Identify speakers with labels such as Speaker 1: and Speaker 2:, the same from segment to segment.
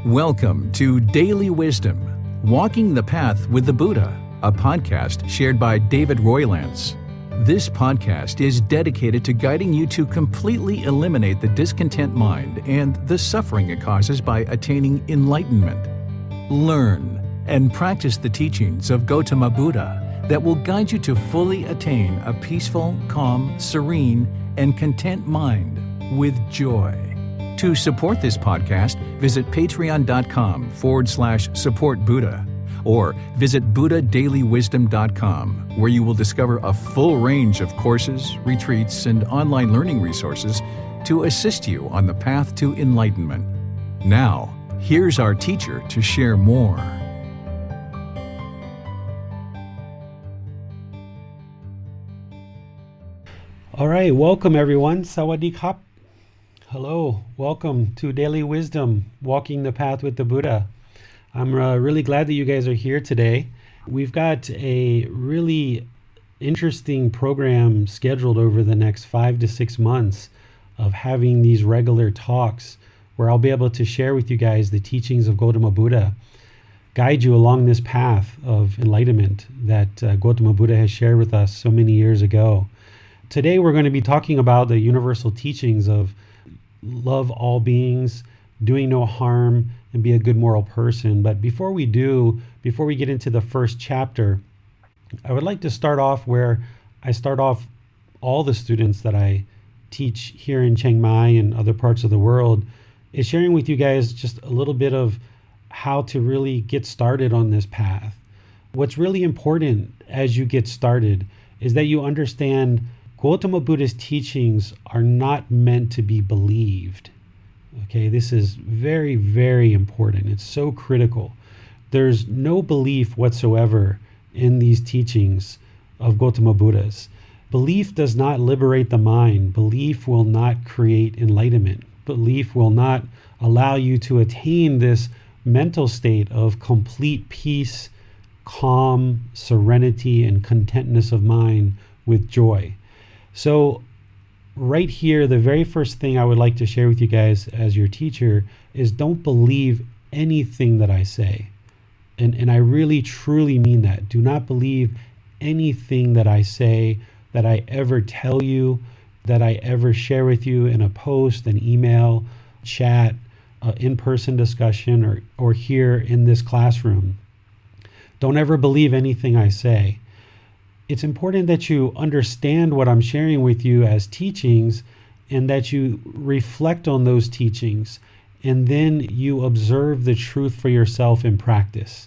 Speaker 1: Welcome to Daily Wisdom, Walking the Path with the Buddha, a podcast shared by David Roylance. This podcast is dedicated to guiding you to completely eliminate the discontent mind and the suffering it causes by attaining enlightenment. Learn and practice the teachings of Gotama Buddha that will guide you to fully attain a peaceful, calm, serene, and content mind with joy. To support this podcast, visit patreon.com/support Buddha or visit buddhadailywisdom.com, where you will discover a full range of courses, retreats, and online learning resources to assist you on the path to enlightenment. Now, here's our teacher to share more.
Speaker 2: All right, welcome everyone. Sawadee Kap. Hello, welcome to Daily Wisdom, Walking the Path with the Buddha. I'm really glad that you guys are here today. We've got a really interesting program scheduled over the next 5 to 6 months of having these regular talks where I'll be able to share with you guys the teachings of Gotama Buddha, guide you along this path of enlightenment that Gotama Buddha has shared with us so many years ago. Today we're going to be talking about the universal teachings of love all beings, doing no harm, and be a good moral person. But before we get into the first chapter, I would like to start off where I start off all the students that I teach here in Chiang Mai and other parts of the world, is sharing with you guys just a little bit of how to really get started on this path. What's really important as you get started is that you understand Gotama Buddha's teachings are not meant to be believed. Okay, this is very, very important. It's so critical. There's no belief whatsoever in these teachings of Gotama Buddha's. Belief does not liberate the mind. Belief will not create enlightenment. Belief will not allow you to attain this mental state of complete peace, calm, serenity, and contentness of mind with joy. So right here, the very first thing I would like to share with you guys as your teacher is don't believe anything that I say. And I really, truly mean that. Do not believe anything that I say, that I ever tell you, that I ever share with you in a post, an email, chat, in-person discussion, or here in this classroom. Don't ever believe anything I say. It's important that you understand what I'm sharing with you as teachings and that you reflect on those teachings and then you observe the truth for yourself in practice.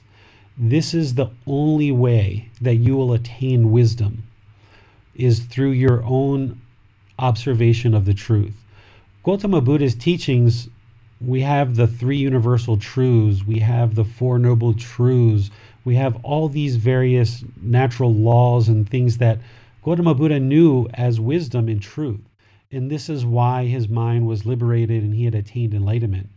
Speaker 2: This is the only way that you will attain wisdom, is through your own observation of the truth. Gotama Buddha's teachings, we have the 3 universal truths, we have the 4 noble truths, we have all these various natural laws and things that Gotama Buddha knew as wisdom and truth. And this is why his mind was liberated and he had attained enlightenment.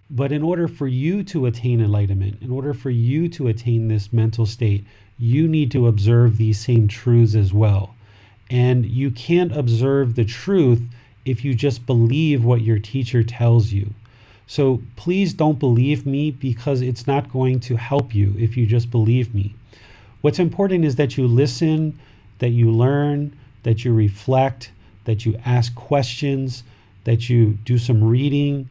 Speaker 2: But in order for you to attain enlightenment, in order for you to attain this mental state, you need to observe these same truths as well. And you can't observe the truth if you just believe what your teacher tells you. So please don't believe me, because it's not going to help you if you just believe me. What's important is that you listen, that you learn, that you reflect, that you ask questions, that you do some reading,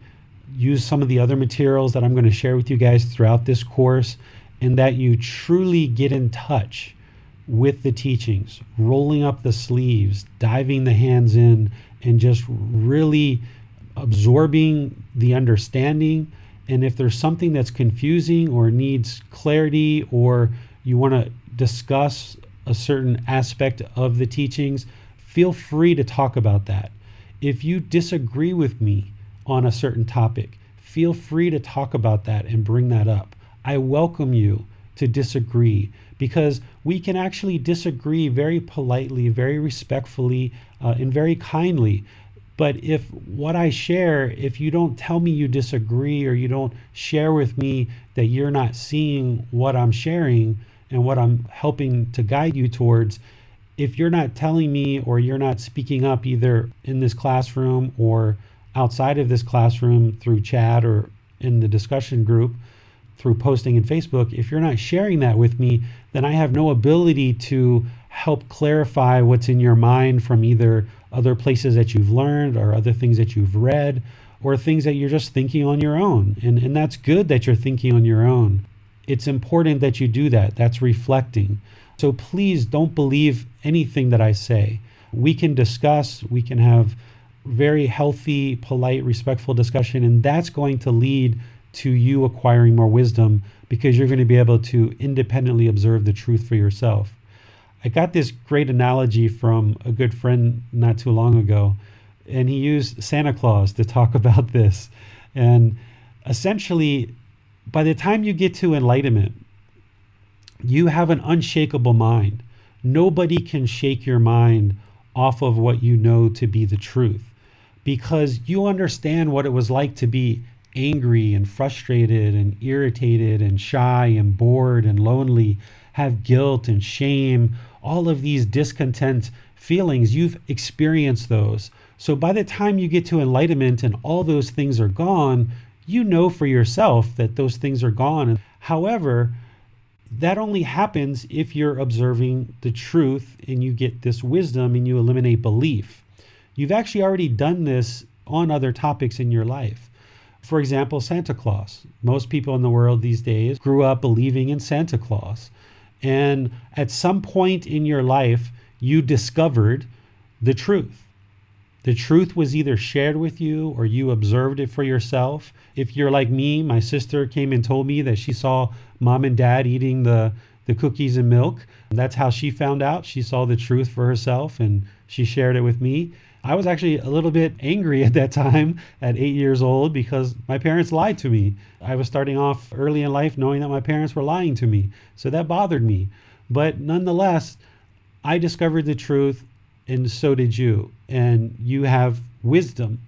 Speaker 2: use some of the other materials that I'm going to share with you guys throughout this course, and that you truly get in touch with the teachings, rolling up the sleeves, diving the hands in, and just really absorbing the understanding. And if there's something that's confusing or needs clarity, or you want to discuss a certain aspect of the teachings, feel free to talk about that. If you disagree with me on a certain topic, feel free to talk about that and bring that up. I welcome you to disagree, because we can actually disagree very politely, very respectfully, and very kindly. But if what I share, if you don't tell me you disagree, or you don't share with me that you're not seeing what I'm sharing and what I'm helping to guide you towards, if you're not telling me, or you're not speaking up either in this classroom or outside of this classroom through chat or in the discussion group through posting in Facebook, if you're not sharing that with me, then I have no ability to help clarify what's in your mind from either other places that you've learned or other things that you've read or things that you're just thinking on your own. And that's good that you're thinking on your own. It's important that you do that. That's reflecting. So please don't believe anything that I say. We can discuss, we can have very healthy, polite, respectful discussion, and that's going to lead to you acquiring more wisdom because you're going to be able to independently observe the truth for yourself. I got this great analogy from a good friend not too long ago, and he used Santa Claus to talk about this. And essentially, by the time you get to enlightenment, you have an unshakable mind. Nobody can shake your mind off of what you know to be the truth because you understand what it was like to be angry and frustrated and irritated and shy and bored and lonely, have guilt and shame, all of these discontent feelings. You've experienced those. So by the time you get to enlightenment and all those things are gone, you know for yourself that those things are gone. However, that only happens if you're observing the truth and you get this wisdom and you eliminate belief. You've actually already done this on other topics in your life. For example, Santa Claus. Most people in the world these days grew up believing in Santa Claus. And at some point in your life, you discovered the truth. The truth was either shared with you or you observed it for yourself. If you're like me, my sister came and told me that she saw mom and dad eating the cookies and milk. That's how she found out. She saw the truth for herself and she shared it with me. I was actually a little bit angry at that time at 8 years old because my parents lied to me. I was starting off early in life knowing that my parents were lying to me. So that bothered me. But nonetheless, I discovered the truth and so did you. And you have wisdom.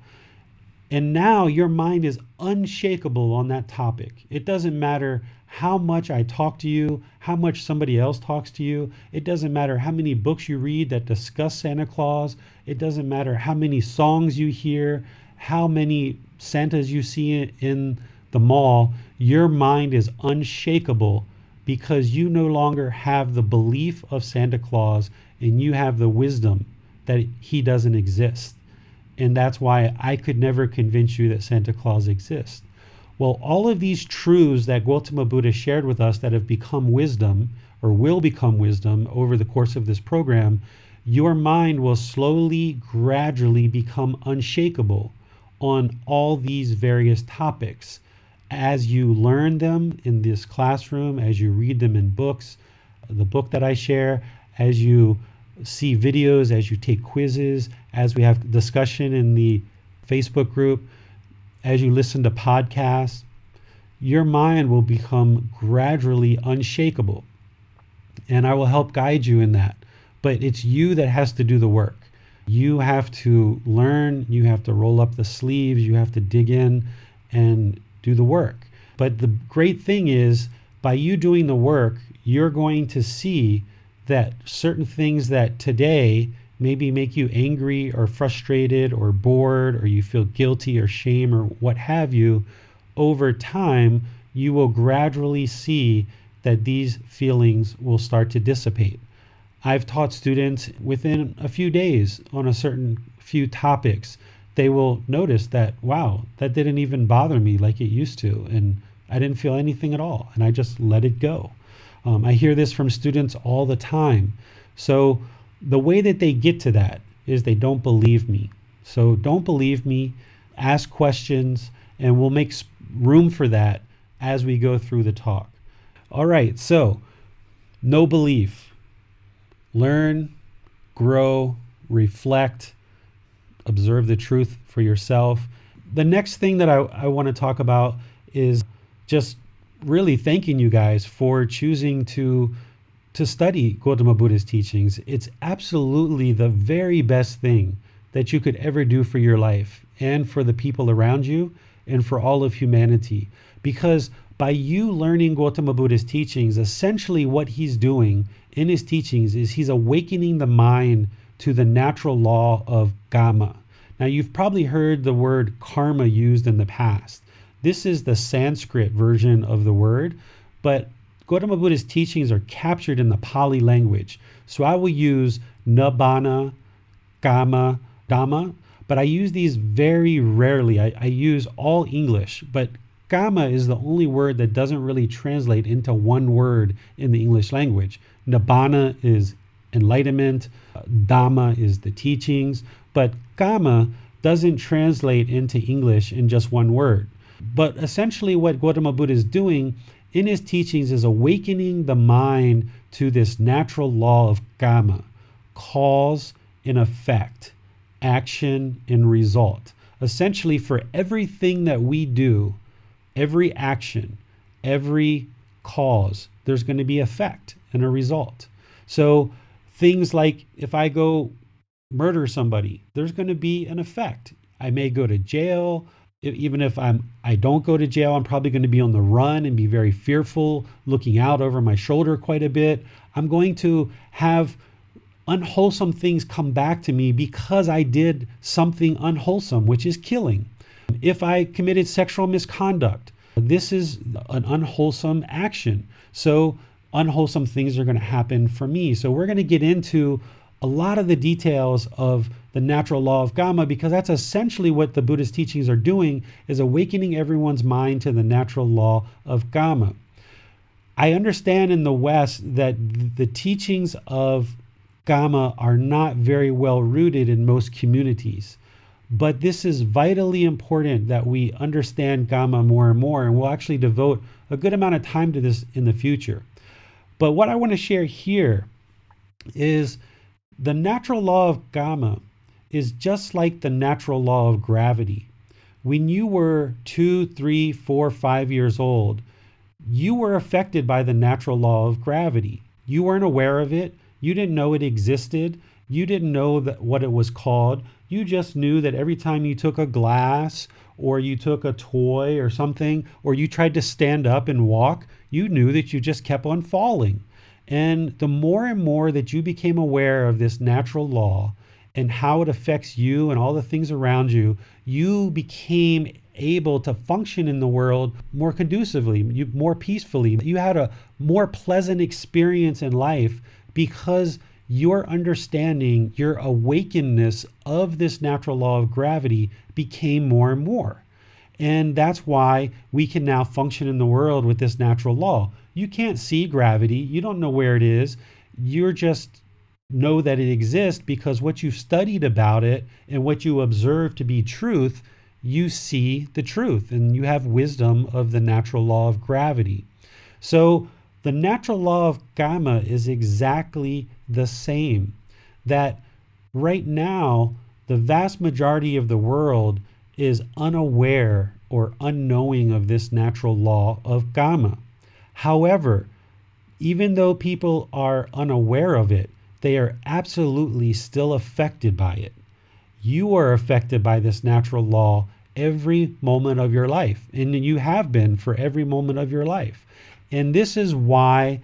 Speaker 2: And now your mind is unshakable on that topic. It doesn't matter how much I talk to you, how much somebody else talks to you. It doesn't matter how many books you read that discuss Santa Claus. It doesn't matter how many songs you hear, how many Santas you see in the mall. Your mind is unshakable because you no longer have the belief of Santa Claus and you have the wisdom that he doesn't exist. And that's why I could never convince you that Santa Claus exists. Well, all of these truths that Gotama Buddha shared with us that have become wisdom or will become wisdom over the course of this program, your mind will slowly, gradually become unshakable on all these various topics as you learn them in this classroom, as you read them in books, the book that I share, as you see videos, as you take quizzes, as we have discussion in the Facebook group, as you listen to podcasts, your mind will become gradually unshakable. And I will help guide you in that. But it's you that has to do the work. You have to learn, you have to roll up the sleeves, you have to dig in and do the work. But the great thing is, by you doing the work, you're going to see that certain things that today maybe make you angry or frustrated or bored or you feel guilty or shame or what have you, over time, you will gradually see that these feelings will start to dissipate. I've taught students within a few days on a certain few topics, they will notice that, wow, that didn't even bother me like it used to. And I didn't feel anything at all. And I just let it go. I hear this from students all the time. So the way that they get to that is they don't believe me. So don't believe me, ask questions, and we'll make room for that as we go through the talk. All right, so no belief. Learn, grow, reflect, observe the truth for yourself. The next thing that I want to talk about is just really thanking you guys for choosing to study Gotama Buddha's teachings. It's absolutely the very best thing that you could ever do for your life and for the people around you and for all of humanity. Because by you learning Gotama Buddha's teachings, essentially what he's doing in his teachings is he's awakening the mind to the natural law of Gama. Now, you've probably heard the word karma used in the past. This is the Sanskrit version of the word, but Gotama Buddha's teachings are captured in the Pali language. So I will use nibbana, kama, dhamma, but I use these very rarely. I use all English, but kama is the only word that doesn't really translate into one word in the English language. Nibbana is enlightenment, dhamma is the teachings, but kama doesn't translate into English in just one word. But essentially what Gotama Buddha is doing in his teachings is awakening the mind to this natural law of kama, cause and effect, action and result. Essentially, for everything that we do, every action, every cause, there's going to be effect and a result. So things like if I go murder somebody, there's going to be an effect. I may go to jail. Even if I don't go to jail, I'm probably going to be on the run and be very fearful, looking out over my shoulder quite a bit. I'm going to have unwholesome things come back to me because I did something unwholesome, which is killing. If I committed sexual misconduct, this is an unwholesome action. So unwholesome things are going to happen for me. So we're going to get into a lot of the details of the natural law of kama, because that's essentially what the Buddhist teachings are doing, is awakening everyone's mind to the natural law of kama. I understand in the West that the teachings of kama are not very well rooted in most communities, but this is vitally important that we understand kama more and more, and we'll actually devote a good amount of time to this in the future. But what I want to share here is the natural law of kama is just like the natural law of gravity. When you were 2, 3, 4, 5 years old, you were affected by the natural law of gravity. You weren't aware of it. You didn't know it existed. You didn't know what it was called. You just knew that every time you took a glass or you took a toy or something, or you tried to stand up and walk, you knew that you just kept on falling. And the more and more that you became aware of this natural law and how it affects you and all the things around you, you became able to function in the world more conducively, more peacefully. You had a more pleasant experience in life because your understanding, your awakeness of this natural law of gravity became more and more. And that's why we can now function in the world with this natural law. You can't see gravity. You don't know where it is. You're just know that it exists because what you've studied about it and what you observe to be truth, you see the truth and you have wisdom of the natural law of gravity. So the natural law of kama is exactly the same. That right now, the vast majority of the world is unaware or unknowing of this natural law of kama. However, even though people are unaware of it, they are absolutely still affected by it. You are affected by this natural law every moment of your life, and you have been for every moment of your life. And this is why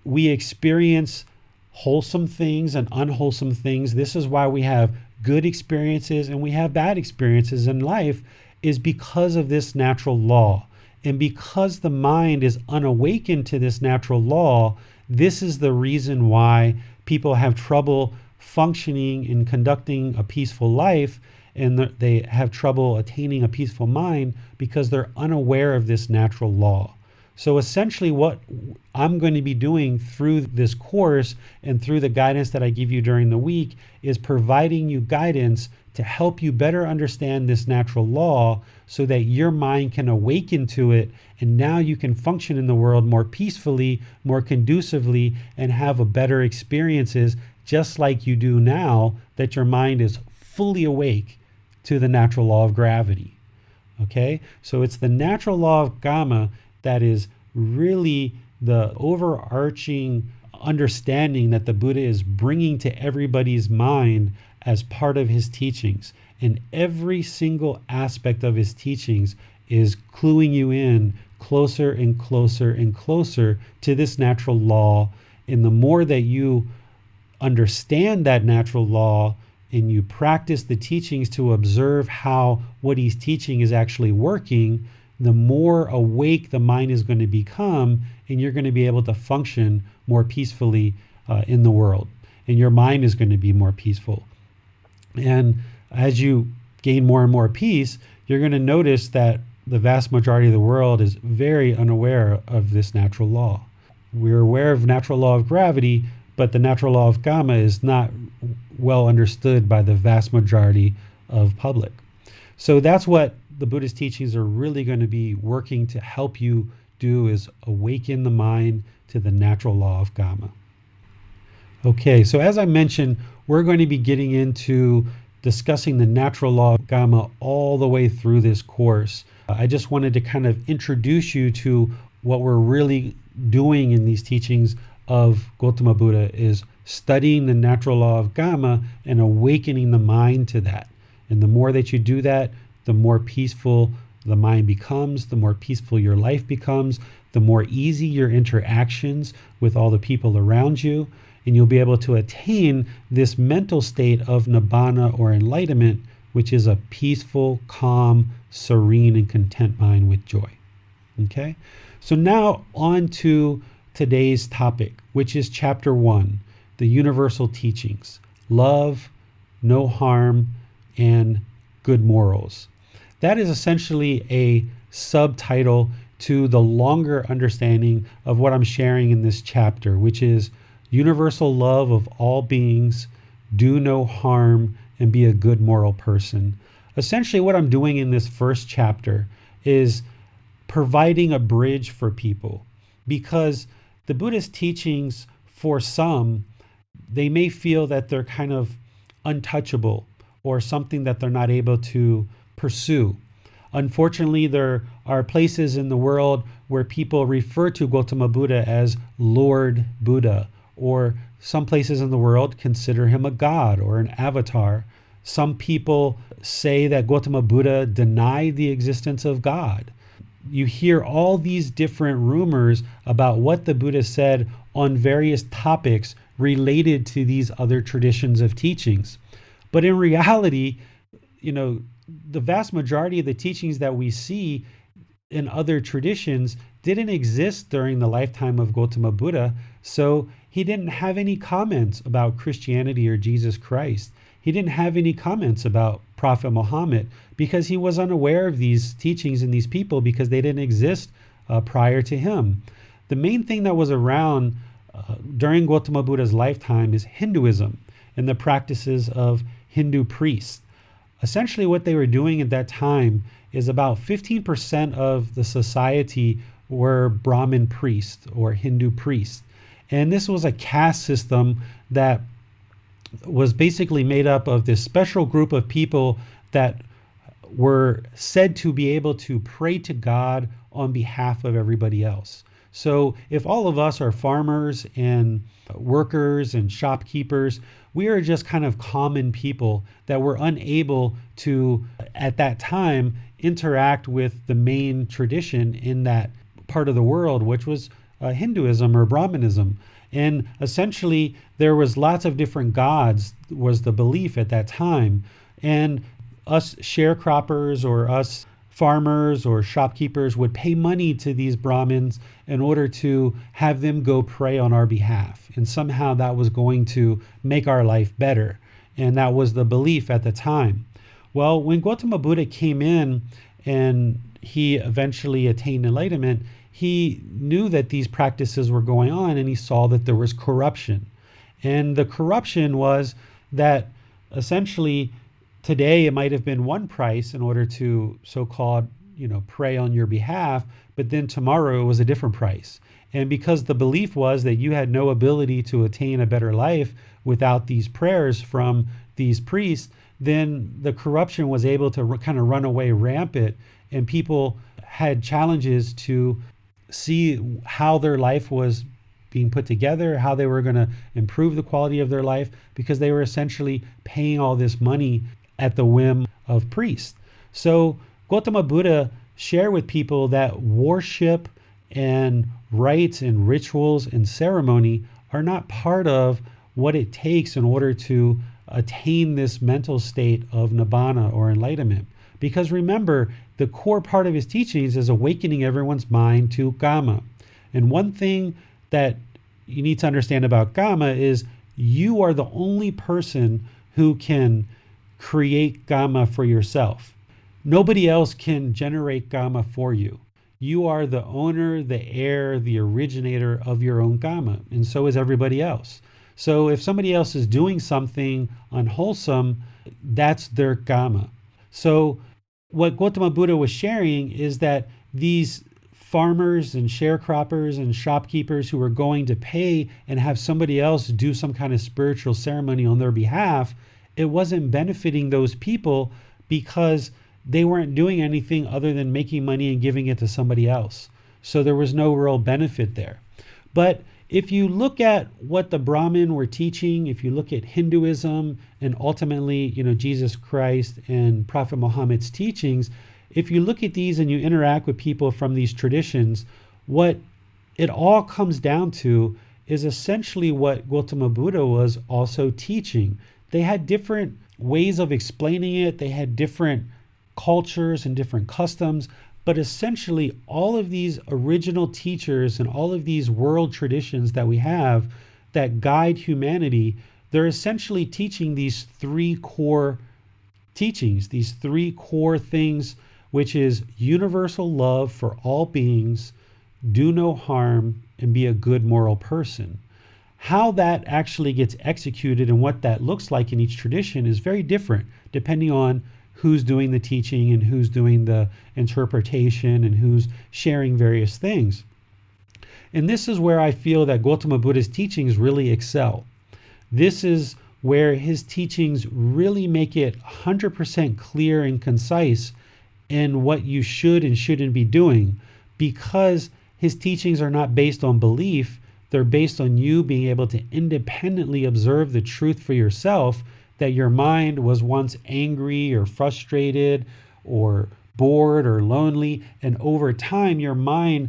Speaker 2: we experience wholesome things and unwholesome things. This is why we have good experiences and we have bad experiences in life, is because of this natural law. And because the mind is unawakened to this natural law, this is the reason why people have trouble functioning and conducting a peaceful life, and they have trouble attaining a peaceful mind because they're unaware of this natural law. So essentially what I'm going to be doing through this course and through the guidance that I give you during the week is providing you guidance to help you better understand this natural law so that your mind can awaken to it, and now you can function in the world more peacefully, more conducively, and have a better experiences just like you do now that your mind is fully awake to the natural law of gravity. Okay? So it's the natural law of kama that is really the overarching understanding that the Buddha is bringing to everybody's mind as part of his teachings. And every single aspect of his teachings is cluing you in closer and closer and closer to this natural law. And the more that you understand that natural law and you practice the teachings to observe how what he's teaching is actually working, the more awake the mind is going to become, and you're going to be able to function more peacefully in the world. And your mind is going to be more peaceful. And as you gain more and more peace, you're going to notice that the vast majority of the world is very unaware of this natural law. We're aware of natural law of gravity, but the natural law of karma is not well understood by the vast majority of public. So that's what the Buddhist teachings are really going to be working to help you do, is awaken the mind to the natural law of karma. Okay, so as I mentioned, we're going to be getting into discussing the natural law of karma all the way through this course. I just wanted to kind of introduce you to what we're really doing in these teachings of Gotama Buddha, is studying the natural law of karma and awakening the mind to that. And the more that you do that, the more peaceful the mind becomes, the more peaceful your life becomes, the more easy your interactions with all the people around you, and you'll be able to attain this mental state of nibbana or enlightenment, which is a peaceful, calm, serene, and content mind with joy. Okay? So now on to today's topic, which is chapter 1, the universal teachings: love, no harm, and good morals. That is essentially a subtitle to the longer understanding of what I'm sharing in this chapter, which is universal love of all beings, do no harm, and be a good moral person. Essentially, what I'm doing in this first chapter is providing a bridge for people, because the Buddhist teachings, for some, they may feel that they're kind of untouchable or something that they're not able to pursue. Unfortunately, there are places in the world where people refer to Gotama Buddha as Lord Buddha, or some places in the world consider him a god or an avatar. Some people say that Gotama Buddha denied the existence of God. You hear all these different rumors about what the Buddha said on various topics related to these other traditions of teachings. But in reality, the vast majority of the teachings that we see in other traditions didn't exist during the lifetime of Gotama Buddha. So he didn't have any comments about Christianity or Jesus Christ. He didn't have any comments about Prophet Muhammad, because he was unaware of these teachings and these people, because they didn't exist prior to him. The main thing that was around during Gotama Buddha's lifetime is Hinduism and the practices of Hindu priests. Essentially, what they were doing at that time is about 15% of the society were Brahmin priests or Hindu priests. And this was a caste system that was basically made up of this special group of people that were said to be able to pray to God on behalf of everybody else. So if all of us are farmers and workers and shopkeepers, we are just kind of common people that were unable to, at that time, interact with the main tradition in that part of the world, which was Hinduism or Brahmanism. And essentially, there was lots of different gods, was the belief at that time. And us sharecroppers or us farmers or shopkeepers would pay money to these Brahmins in order to have them go pray on our behalf. And somehow that was going to make our life better. And that was the belief at the time. Well, when Gotama Buddha came in and he eventually attained enlightenment, he knew that these practices were going on, and he saw that there was corruption. And the corruption was that essentially today it might have been one price in order to so-called, pray on your behalf, but then tomorrow it was a different price. And because the belief was that you had no ability to attain a better life without these prayers from these priests, then the corruption was able to kind of run away rampant, and people had challenges to see how their life was being put together, how they were going to improve the quality of their life, because they were essentially paying all this money at the whim of priests. So Gotama Buddha shared with people that worship and rites and rituals and ceremony are not part of what it takes in order to attain this mental state of nibbana or enlightenment. Because remember, the core part of his teachings is awakening everyone's mind to Kama. And one thing that you need to understand about Kama is you are the only person who can create Kama for yourself. Nobody else can generate Kama for you. You are the owner, the heir, the originator of your own Kama, and so is everybody else. So if somebody else is doing something unwholesome, that's their Kama. So what Gotama Buddha was sharing is that these farmers and sharecroppers and shopkeepers who were going to pay and have somebody else do some kind of spiritual ceremony on their behalf, it wasn't benefiting those people because they weren't doing anything other than making money and giving it to somebody else. So there was no real benefit there. But if you look at what the Brahmin were teaching, if you look at Hinduism and ultimately, Jesus Christ and Prophet Muhammad's teachings, if you look at these and you interact with people from these traditions, what it all comes down to is essentially what Gotama Buddha was also teaching. They had different ways of explaining it. They had different cultures and different customs, but essentially all of these original teachers and all of these world traditions that we have that guide humanity, they're essentially teaching these three core teachings, these three core things, which is universal love for all beings, do no harm, and be a good moral person. How that actually gets executed and what that looks like in each tradition is very different depending on who's doing the teaching and who's doing the interpretation and who's sharing various things. And this is where I feel that Gotama Buddha's teachings really excel. This is where his teachings really make it 100% clear and concise in what you should and shouldn't be doing, because his teachings are not based on belief. They're based on you being able to independently observe the truth for yourself, that your mind was once angry or frustrated or bored or lonely, and over time your mind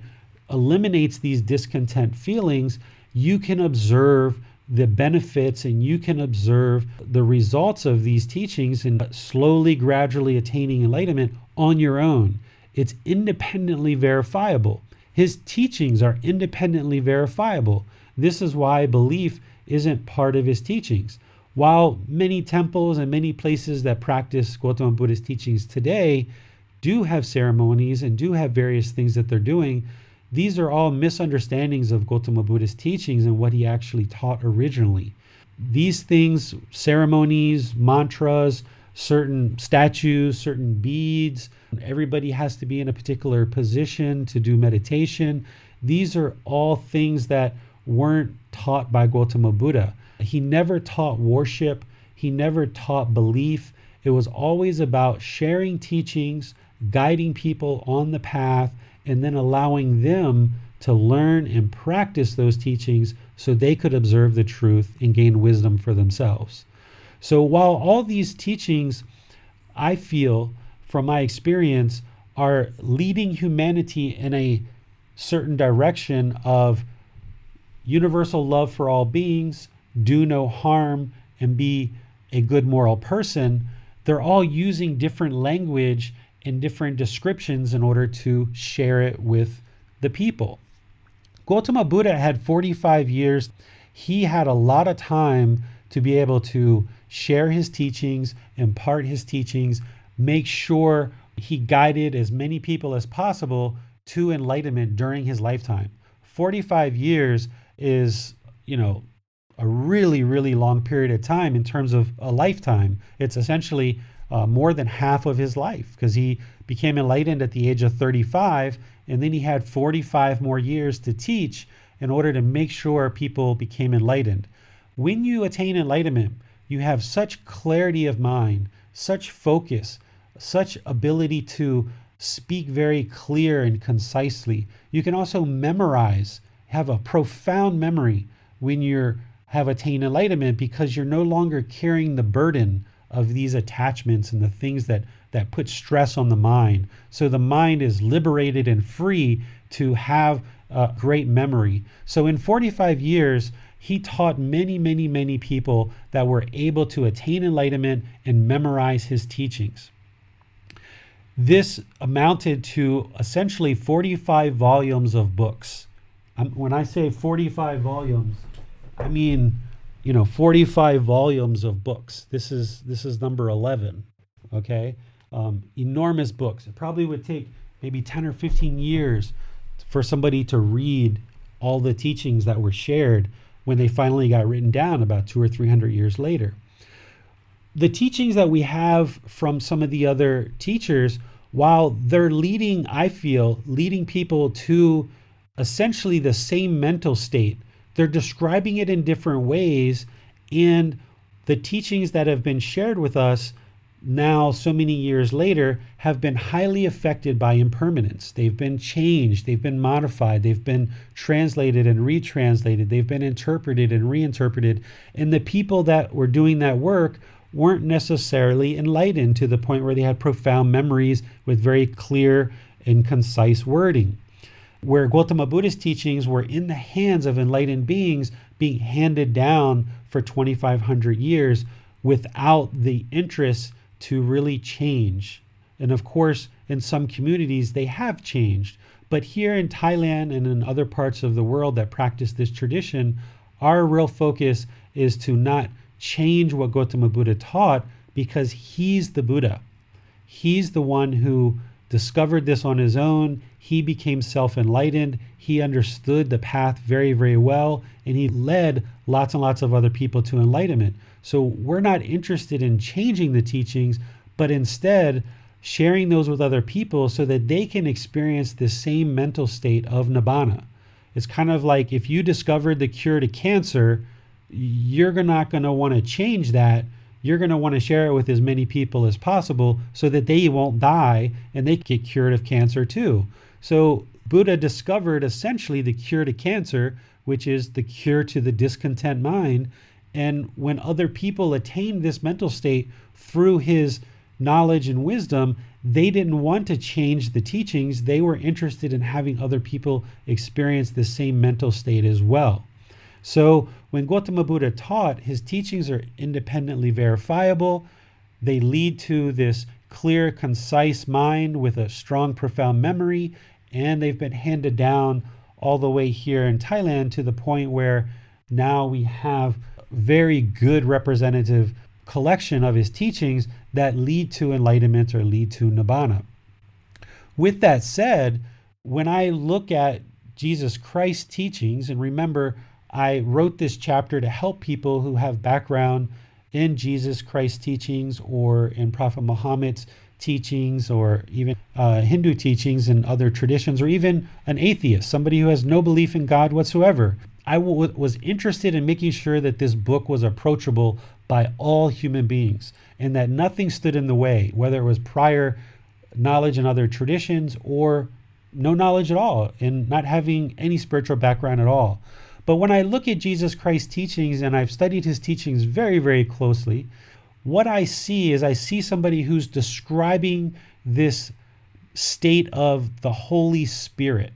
Speaker 2: eliminates these discontent feelings. You can observe the benefits and you can observe the results of these teachings and slowly, gradually attaining enlightenment on your own. It's independently verifiable. His teachings are independently verifiable. This is why belief isn't part of his teachings. While many temples and many places that practice Gotama Buddha's teachings today do have ceremonies and do have various things that they're doing, these are all misunderstandings of Gotama Buddha's teachings and what he actually taught originally. These things, ceremonies, mantras, certain statues, certain beads, everybody has to be in a particular position to do meditation. These are all things that weren't taught by Gotama Buddha. He never taught worship. He never taught belief. It was always about sharing teachings, guiding people on the path, and then allowing them to learn and practice those teachings so they could observe the truth and gain wisdom for themselves. So while all these teachings, I feel, from my experience, are leading humanity in a certain direction of universal love for all beings, do no harm, and be a good moral person, they're all using different language and different descriptions in order to share it with the people. Gotama Buddha had 45 years. He had a lot of time to be able to share his teachings, impart his teachings, make sure he guided as many people as possible to enlightenment during his lifetime. 45 years is, a really, really long period of time in terms of a lifetime. It's essentially more than half of his life, because he became enlightened at the age of 35, and then he had 45 more years to teach in order to make sure people became enlightened. When you attain enlightenment, you have such clarity of mind, such focus, such ability to speak very clear and concisely. You can also memorize, have a profound memory when you have attained enlightenment, because you're no longer carrying the burden of these attachments and the things that put stress on the mind. So the mind is liberated and free to have a great memory. So in 45 years, he taught many, many, many people that were able to attain enlightenment and memorize his teachings. This amounted to essentially 45 volumes of books. When I say 45 volumes, I mean, 45 volumes of books. This is number 11. Okay, enormous books. It probably would take maybe 10 or 15 years for somebody to read all the teachings that were shared when they finally got written down about 200 or 300 years later. The teachings that we have from some of the other teachers, while they're leading people to essentially the same mental state, they're describing it in different ways. And the teachings that have been shared with us now, so many years later, have been highly affected by impermanence. They've been changed, they've been modified, they've been translated and retranslated, they've been interpreted and reinterpreted. And the people that were doing that work weren't necessarily enlightened to the point where they had profound memories with very clear and concise wording. Where Gotama Buddha's teachings were in the hands of enlightened beings being handed down for 2,500 years without the interest to really change. And of course, in some communities, they have changed. But here in Thailand and in other parts of the world that practice this tradition, our real focus is to not change what Gotama Buddha taught, because he's the Buddha. He's the one who discovered this on his own. He became self-enlightened. He understood the path very, very well, and he led lots and lots of other people to enlightenment. So we're not interested in changing the teachings, but instead sharing those with other people so that they can experience the same mental state of nibbana. It's kind of like if you discovered the cure to cancer, you're not going to want to change that. You're going to want to share it with as many people as possible so that they won't die and they get cured of cancer too. So Buddha discovered essentially the cure to cancer, which is the cure to the discontent mind. And when other people attained this mental state through his knowledge and wisdom, they didn't want to change the teachings. They were interested in having other people experience the same mental state as well. So when Gotama Buddha taught, his teachings are independently verifiable. They lead to this clear, concise mind with a strong, profound memory, and they've been handed down all the way here in Thailand to the point where now we have very good representative collection of his teachings that lead to enlightenment or lead to nibbana. With that said, when I look at Jesus Christ's teachings, and remember, I wrote this chapter to help people who have background in Jesus Christ's teachings or in Prophet Muhammad's teachings or even Hindu teachings and other traditions, or even an atheist, somebody who has no belief in God whatsoever. I was interested in making sure that this book was approachable by all human beings and that nothing stood in the way, whether it was prior knowledge in other traditions or no knowledge at all and not having any spiritual background at all. But when I look at Jesus Christ's teachings, and I've studied his teachings very, very closely, what I see is somebody who's describing this state of the Holy Spirit.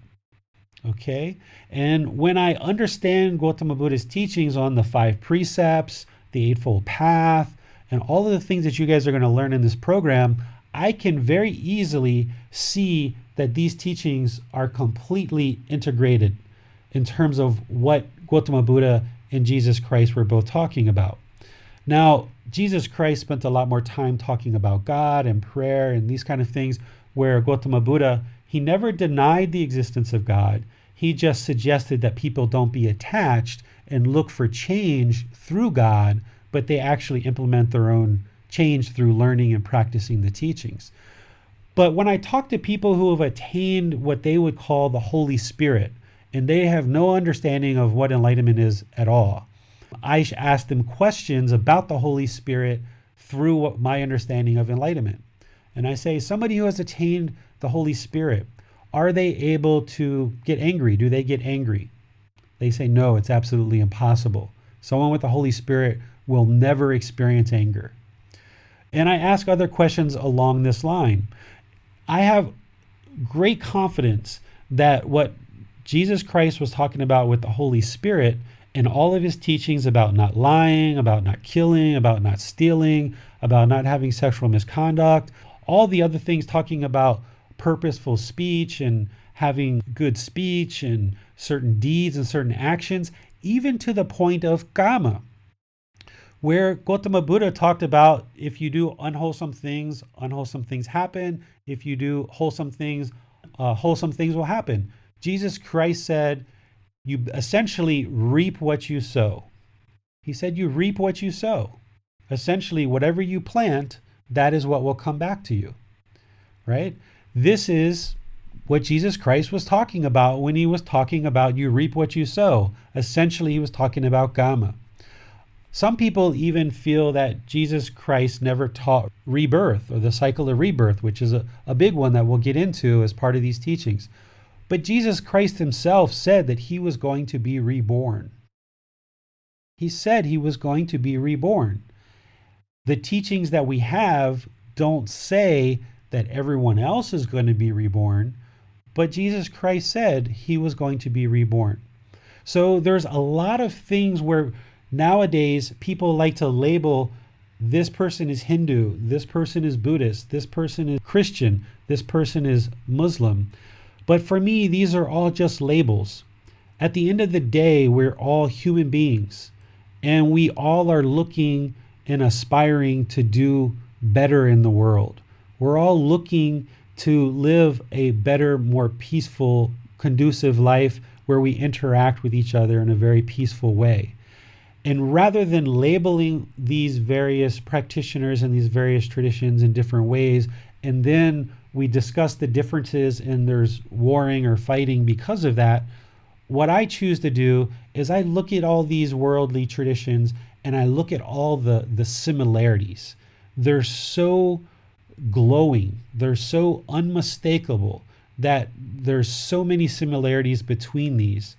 Speaker 2: Okay? And when I understand Gotama Buddha's teachings on the 5 precepts, the Eightfold Path, and all of the things that you guys are going to learn in this program, I can very easily see that these teachings are completely integrated in terms of what Gotama Buddha and Jesus Christ were both talking about. Now, Jesus Christ spent a lot more time talking about God and prayer and these kind of things, where Gotama Buddha, he never denied the existence of God. He just suggested that people don't be attached and look for change through God, but they actually implement their own change through learning and practicing the teachings. But when I talk to people who have attained what they would call the Holy Spirit, and they have no understanding of what enlightenment is at all, I ask them questions about the Holy Spirit through my understanding of enlightenment. And I say, somebody who has attained the Holy Spirit, are they able to get angry? Do they get angry? They say, no, it's absolutely impossible. Someone with the Holy Spirit will never experience anger. And I ask other questions along this line. I have great confidence that what Jesus Christ was talking about with the Holy Spirit and all of his teachings about not lying, about not killing, about not stealing, about not having sexual misconduct, all the other things talking about purposeful speech and having good speech and certain deeds and certain actions, even to the point of Kama, where Gotama Buddha talked about if you do unwholesome things happen. If you do wholesome things will happen. Jesus Christ said, you essentially reap what you sow. He said, you reap what you sow. Essentially, whatever you plant, that is what will come back to you, right? This is what Jesus Christ was talking about when he was talking about you reap what you sow. Essentially, he was talking about Kama. Some people even feel that Jesus Christ never taught rebirth or the cycle of rebirth, which is a big one that we'll get into as part of these teachings. But Jesus Christ himself said that he was going to be reborn. He said he was going to be reborn. The teachings that we have don't say that everyone else is going to be reborn, but Jesus Christ said he was going to be reborn. So there's a lot of things where nowadays people like to label this person is Hindu, this person is Buddhist, this person is Christian, this person is Muslim. But for me, these are all just labels. At the end of the day, we're all human beings, and we all are looking and aspiring to do better in the world. We're all looking to live a better, more peaceful, conducive life where we interact with each other in a very peaceful way. And rather than labeling these various practitioners and these various traditions in different ways, and then we discuss the differences and there's warring or fighting because of that, what I choose to do is I look at all these worldly traditions and I look at all the similarities. They're so glowing, they're so unmistakable that there's so many similarities between these.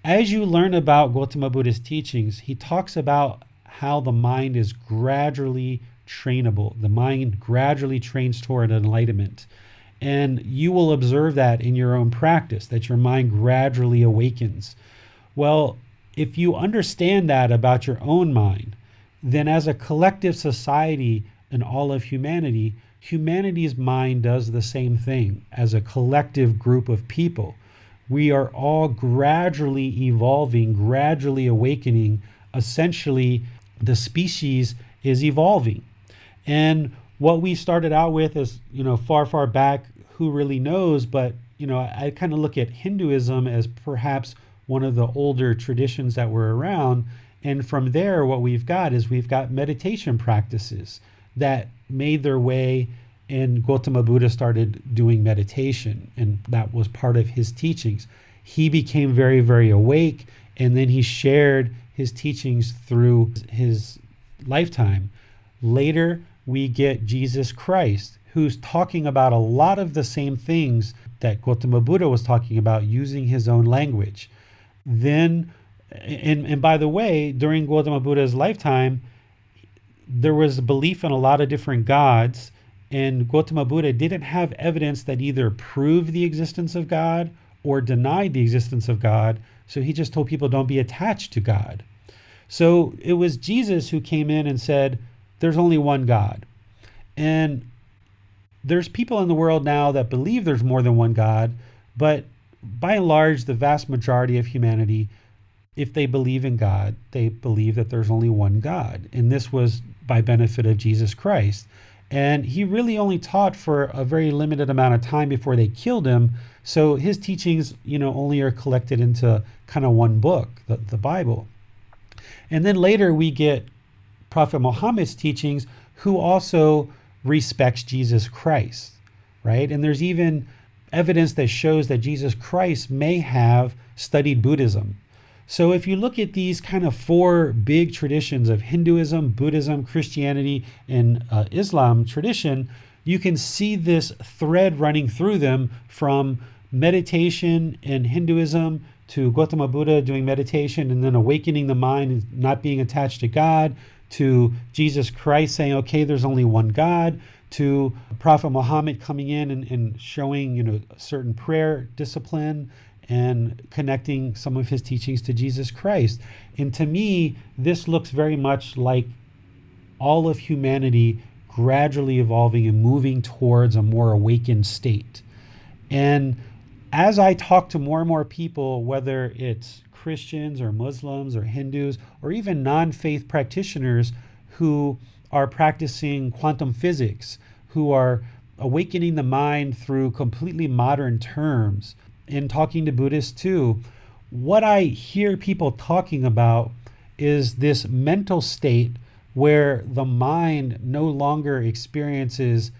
Speaker 2: As you learn about Gotama Buddha's teachings, he talks about how the mind is gradually trainable. The mind gradually trains toward enlightenment. And you will observe that in your own practice, that your mind gradually awakens. Well, if you understand that about your own mind, then as a collective society and all of humanity, humanity's mind does the same thing as a collective group of people. We are all gradually evolving, gradually awakening. Essentially, the species is evolving. And what we started out with is, far, far back, who really knows? But, I kind of look at Hinduism as perhaps one of the older traditions that were around. And from there, what we've got meditation practices that made their way, and Gotama Buddha started doing meditation, and that was part of his teachings. He became very, very awake, and then he shared his teachings through his lifetime. Later, we get Jesus Christ, who's talking about a lot of the same things that Gotama Buddha was talking about, using his own language. Then, and by the way, during Gotama Buddha's lifetime, there was a belief in a lot of different gods, and Gotama Buddha didn't have evidence that either proved the existence of God or denied the existence of God. So he just told people, don't be attached to God. So it was Jesus who came in and said, there's only one God. And there's people in the world now that believe there's more than one God, but by and large, the vast majority of humanity, if they believe in God, they believe that there's only one God. And this was by benefit of Jesus Christ. And he really only taught for a very limited amount of time before they killed him. So his teachings, only are collected into kind of one book, the Bible. And then later we get Prophet Muhammad's teachings, who also respects Jesus Christ, right? And there's even evidence that shows that Jesus Christ may have studied Buddhism. So if you look at these kind of four big traditions of Hinduism, Buddhism, Christianity, and Islam tradition, you can see this thread running through them, from meditation in Hinduism to Gotama Buddha doing meditation and then awakening the mind and not being attached to God, to Jesus Christ saying, okay, there's only one God, to Prophet Muhammad coming in and showing, a certain prayer discipline and connecting some of his teachings to Jesus Christ. And to me, this looks very much like all of humanity gradually evolving and moving towards a more awakened state. And as I talk to more and more people, whether it's Christians or Muslims or Hindus or even non-faith practitioners who are practicing quantum physics, who are awakening the mind through completely modern terms, and talking to Buddhists too, what I hear people talking about is this mental state where the mind no longer experiences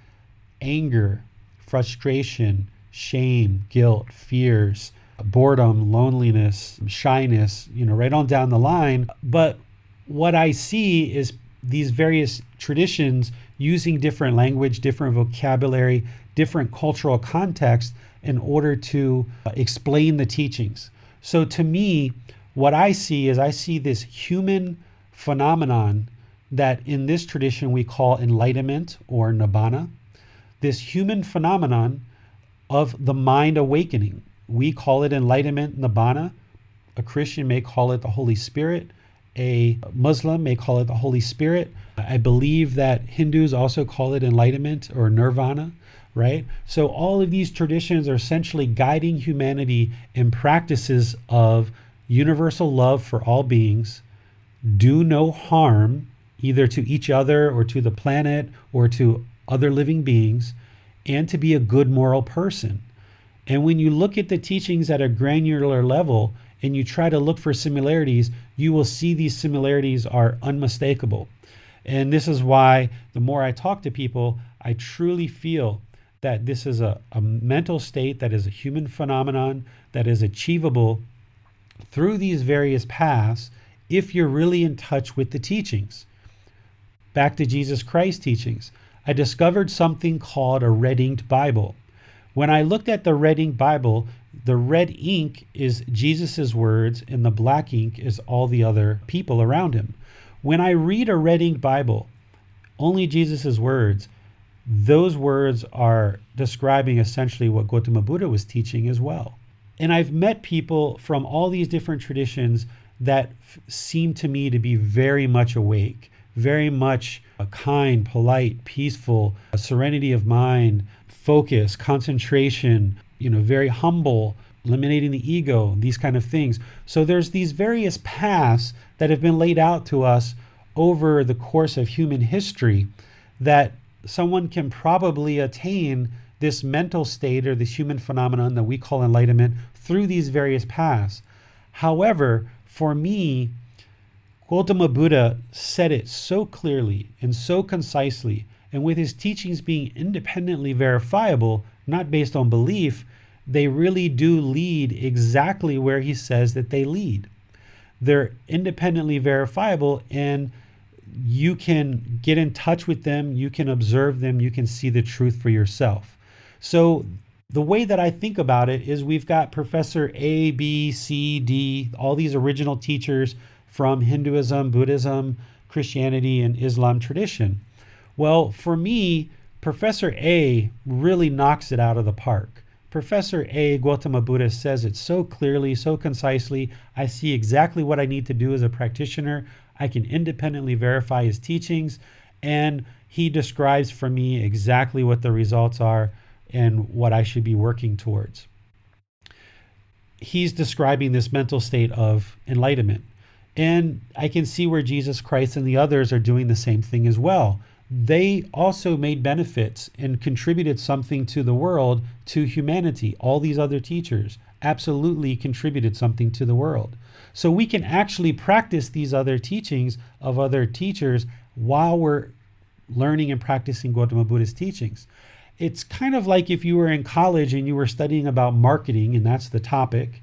Speaker 2: anger, frustration, shame, guilt, fears, boredom, loneliness, shyness, right on down the line. But what I see is these various traditions using different language, different vocabulary, different cultural context in order to explain the teachings. So to me, what I see this human phenomenon that in this tradition we call enlightenment or nibbana, this human phenomenon of the mind awakening. We call it enlightenment, nibbana. A Christian may call it the Holy Spirit. A Muslim may call it the Holy Spirit. I believe that Hindus also call it enlightenment or nirvana, right? So all of these traditions are essentially guiding humanity in practices of universal love for all beings, do no harm either to each other or to the planet or to other living beings, and to be a good moral person. And when you look at the teachings at a granular level and you try to look for similarities, you will see these similarities are unmistakable. And this is why the more I talk to people, I truly feel that this is a mental state that is a human phenomenon that is achievable through these various paths if you're really in touch with the teachings. Back to Jesus Christ's teachings. I discovered something called a red inked Bible. When I looked at the red inked Bible, the red ink is Jesus's words and the black ink is all the other people around him. When I read a red inked Bible, only Jesus's words, those words are describing essentially what Gotama Buddha was teaching as well. And I've met people from all these different traditions that seem to me to be very much awake, very much kind, polite, peaceful, a serenity of mind, focus, concentration, very humble, eliminating the ego, these kind of things. So there's these various paths that have been laid out to us over the course of human history that someone can probably attain this mental state or this human phenomenon that we call enlightenment through these various paths. However, for me, Gotama Buddha said it so clearly and so concisely, and with his teachings being independently verifiable, not based on belief, they really do lead exactly where he says that they lead. They're independently verifiable, and you can get in touch with them, you can observe them, you can see the truth for yourself. So the way that I think about it is we've got Professor A, B, C, D, all these original teachers from Hinduism, Buddhism, Christianity, and Islam tradition. Well, for me, Professor A really knocks it out of the park. Professor A, Gotama Buddha, says it so clearly, so concisely. I see exactly what I need to do as a practitioner. I can independently verify his teachings, and he describes for me exactly what the results are and what I should be working towards. He's describing this mental state of enlightenment. And I can see where Jesus Christ and the others are doing the same thing as well. They also made benefits and contributed something to the world, to humanity. All these other teachers absolutely contributed something to the world. So we can actually practice these other teachings of other teachers while we're learning and practicing Gotama Buddha's teachings. It's kind of like if you were in college and you were studying about marketing, and that's the topic,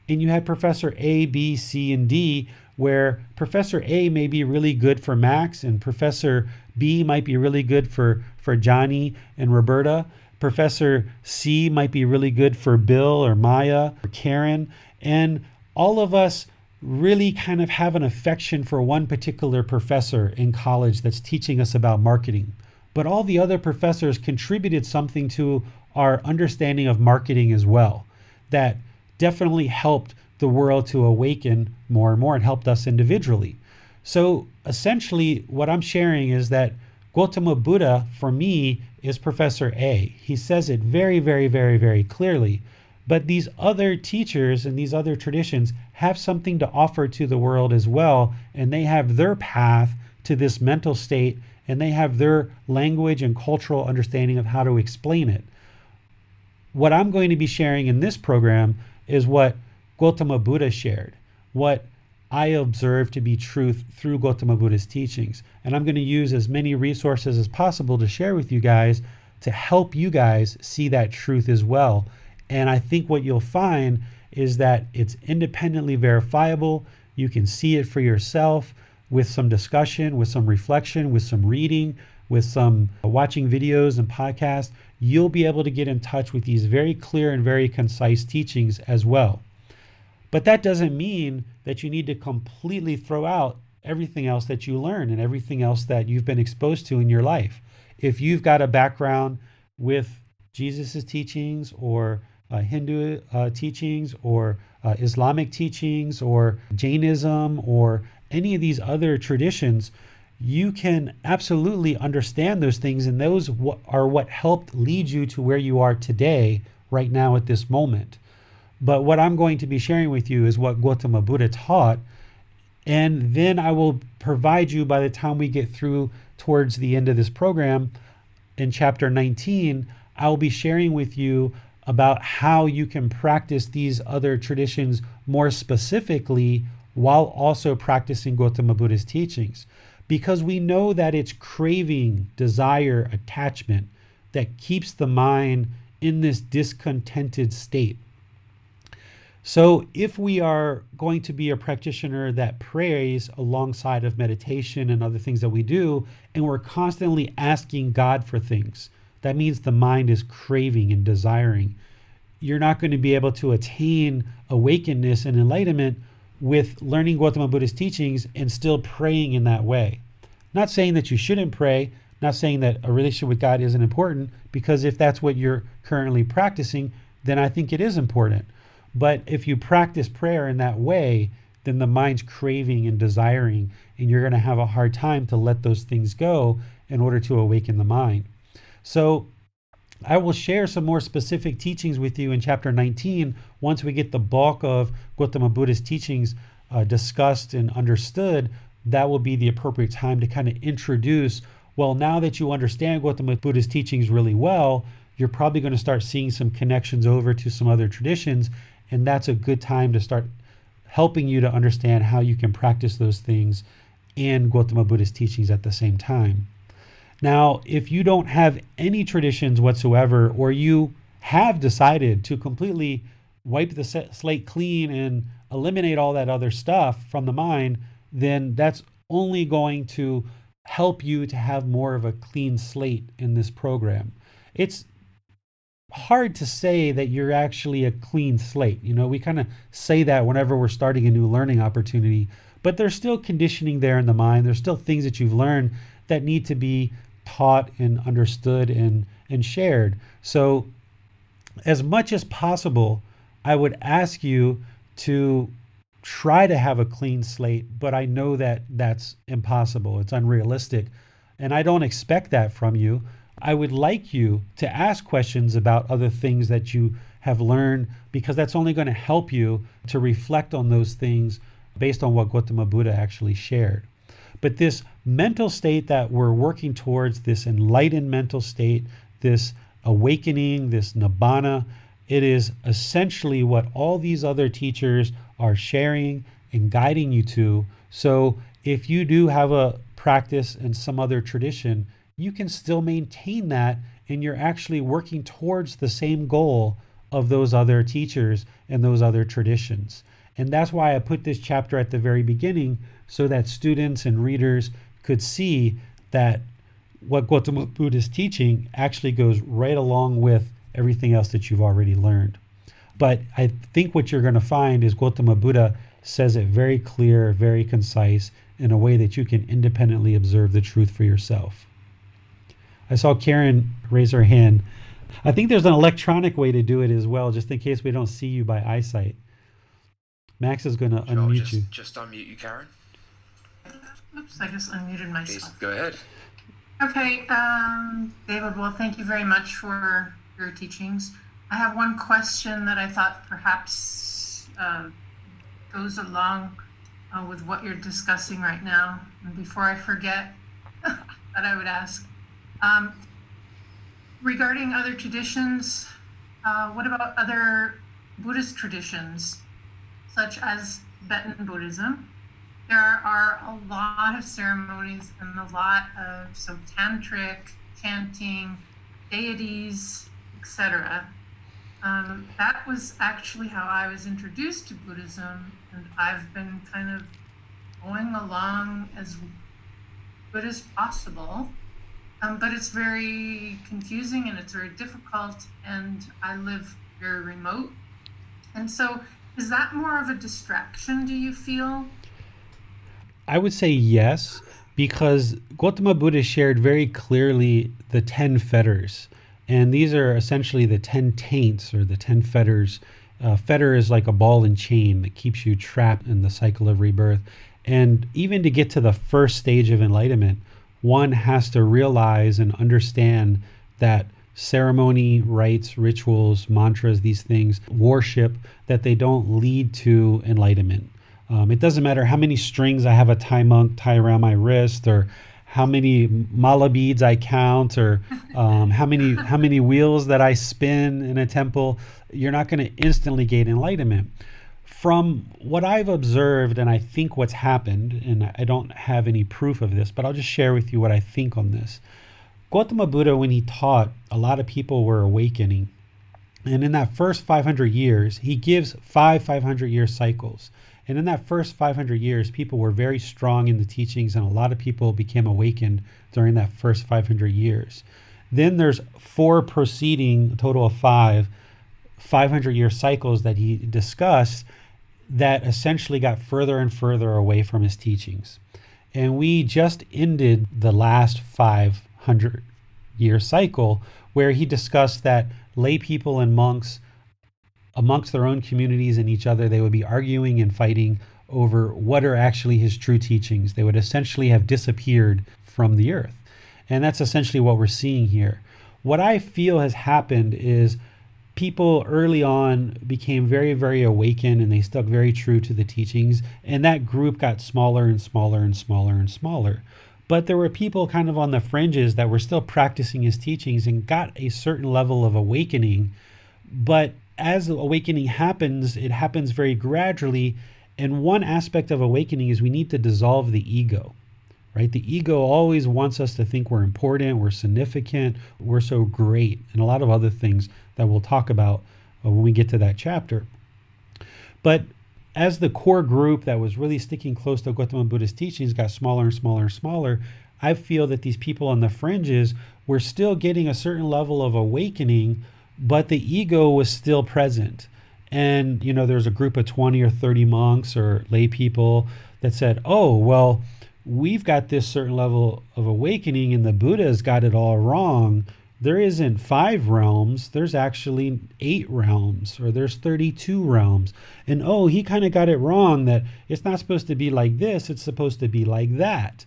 Speaker 2: and you had Professor A, B, C, and D, where Professor A may be really good for Max and Professor B might be really good for Johnny and Roberta. Professor C might be really good for Bill or Maya or Karen. And all of us really kind of have an affection for one particular professor in college that's teaching us about marketing. But all the other professors contributed something to our understanding of marketing as well, that definitely helped the world to awaken more and more and helped us individually. So essentially what I'm sharing is that Gotama Buddha, for me, is Professor A. He says it very, very, very, very clearly. But these other teachers and these other traditions have something to offer to the world as well, and they have their path to this mental state, and they have their language and cultural understanding of how to explain it. What I'm going to be sharing in this program is what Gotama Buddha shared, what I observed to be truth through Gotama Buddha's teachings. And I'm going to use as many resources as possible to share with you guys to help you guys see that truth as well. And I think what you'll find is that it's independently verifiable. You can see it for yourself with some discussion, with some reflection, with some reading, with some watching videos and podcasts. You'll be able to get in touch with these very clear and very concise teachings as well. But that doesn't mean that you need to completely throw out everything else that you learn and everything else that you've been exposed to in your life. If you've got a background with Jesus's teachings or Hindu teachings or Islamic teachings or Jainism or any of these other traditions, you can absolutely understand those things, and those are what helped lead you to where you are today, right now at this moment. But what I'm going to be sharing with you is what Gotama Buddha taught, and then I will provide you, by the time we get through towards the end of this program, in chapter 19, I'll be sharing with you about how you can practice these other traditions more specifically while also practicing Gotama Buddha's teachings. Because we know that it's craving, desire, attachment that keeps the mind in this discontented state. So if we are going to be a practitioner that prays alongside of meditation and other things that we do, and we're constantly asking God for things, that means the mind is craving and desiring. You're not going to be able to attain awakeness and enlightenment with learning Gotama Buddha's teachings and still praying in that way. Not saying that you shouldn't pray, not saying that a relationship with God isn't important, because if that's what you're currently practicing, then I think it is important. But if you practice prayer in that way, then the mind's craving and desiring, and you're going to have a hard time to let those things go in order to awaken the mind. So I will share some more specific teachings with you in chapter 19 once we get the bulk of Gotama Buddha's teachings discussed and understood. That will be the appropriate time to kind of introduce, well, now that you understand Gotama Buddha's teachings really well, you're probably going to start seeing some connections over to some other traditions, and that's a good time to start helping you to understand how you can practice those things and Gotama Buddha's teachings at the same time. Now, if you don't have any traditions whatsoever, or you have decided to completely wipe the slate clean and eliminate all that other stuff from the mind, then that's only going to help you to have more of a clean slate in this program. It's hard to say that you're actually a clean slate. You know, we kind of say that whenever we're starting a new learning opportunity, but there's still conditioning there in the mind. There's still things that you've learned that need to be taught and understood and shared. So as much as possible, I would ask you to try to have a clean slate, but I know that that's impossible. It's unrealistic. And I don't expect that from you. I would like you to ask questions about other things that you have learned, because that's only going to help you to reflect on those things based on what Gotama Buddha actually shared. But this mental state that we're working towards, this enlightened mental state, this awakening, this nibbana, it is essentially what all these other teachers are sharing and guiding you to. So if you do have a practice in some other tradition, you can still maintain that, and you're actually working towards the same goal of those other teachers and those other traditions. And that's why I put this chapter at the very beginning, so that students and readers could see that what Gotama Buddha is teaching actually goes right along with everything else that you've already learned. But I think what you're going to find is Gotama Buddha says it very clear, very concise, in a way that you can independently observe the truth for yourself. I saw Karen raise her hand. I think there's an electronic way to do it as well, just in case we don't see you by eyesight. Max is going to unmute you.
Speaker 3: Just unmute you, Karen.
Speaker 4: Oops, I just unmuted myself.
Speaker 3: Please, go ahead. Okay, David, well, thank you very much for your teachings. I have one question that I thought perhaps goes along with what you're discussing right now. And before I forget, that I would ask. Um, Regarding other traditions, what about other Buddhist traditions, such as Tibetan Buddhism? There are a lot of ceremonies and a lot of tantric, chanting, deities, etc. That was actually how I was introduced to Buddhism, and I've been kind of going along as good as possible. But it's very confusing and it's very difficult, and I live very remote. And so, is that more of a distraction, do you feel?
Speaker 2: I would say yes, because Gotama Buddha shared very clearly the 10 fetters. And these are essentially the 10 taints or the 10 fetters. Fetter is like a ball and chain that keeps you trapped in the cycle of rebirth. And even to get to the first stage of enlightenment, one has to realize and understand that ceremony, rites, rituals, mantras, these things, worship, that they don't lead to enlightenment. It doesn't matter how many strings I have a Thai monk tie around my wrist, or how many mala beads I count, or how many wheels that I spin in a temple. You're not going to instantly gain enlightenment. From what I've observed, and I think what's happened, and I don't have any proof of this, but I'll just share with you what I think on this. Gautama Buddha, when he taught, a lot of people were awakening. And in that first 500 years, he gives 500-year cycles. And in that first 500 years, people were very strong in the teachings, and a lot of people became awakened during that first 500 years. Then there's four preceding, a total of 500-year cycles that he discussed that essentially got further and further away from his teachings. And we just ended the last 500-year cycle where he discussed that lay people and monks, amongst their own communities and each other, they would be arguing and fighting over what are actually his true teachings. They would essentially have disappeared from the earth. And that's essentially what we're seeing here. What I feel has happened is people early on became very, very awakened, and they stuck very true to the teachings. And that group got smaller and smaller and smaller and smaller. But there were people kind of on the fringes that were still practicing his teachings and got a certain level of awakening. But as the awakening happens, it happens very gradually. And one aspect of awakening is we need to dissolve the ego, right? The ego always wants us to think we're important, we're significant, we're so great, and a lot of other things that we'll talk about when we get to that chapter. But as the core group that was really sticking close to Gautama Buddha's teachings got smaller and smaller and smaller, I feel that these people on the fringes were still getting a certain level of awakening, but the ego was still present. And, there's a group of 20 or 30 monks or lay people that said, oh, well, we've got this certain level of awakening and the Buddha's got it all wrong. There isn't 5 realms, there's actually 8 realms, or there's 32 realms. And oh, he kind of got it wrong that it's not supposed to be like this, it's supposed to be like that.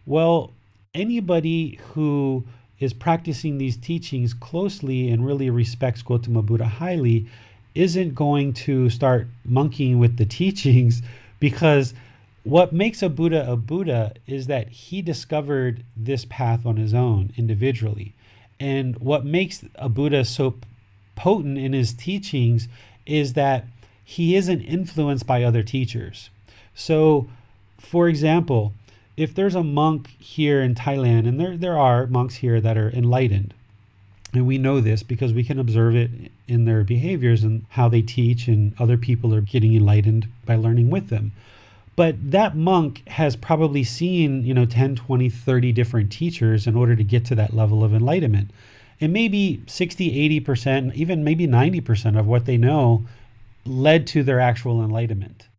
Speaker 2: Well, anybody who is practicing these teachings closely and really respects Gautama Buddha highly isn't going to start monkeying with the teachings, because what makes a Buddha is that he discovered this path on his own individually. And what makes a Buddha so potent in his teachings is that he isn't influenced by other teachers. So, for example, if there's a monk here in Thailand, and there are monks here that are enlightened, and we know this because we can observe it in their behaviors and how they teach, and other people are getting enlightened by learning with them. But that monk has probably seen, 10, 20, 30 different teachers in order to get to that level of enlightenment. And maybe 60, 80%, even maybe 90% of what they know led to their actual enlightenment.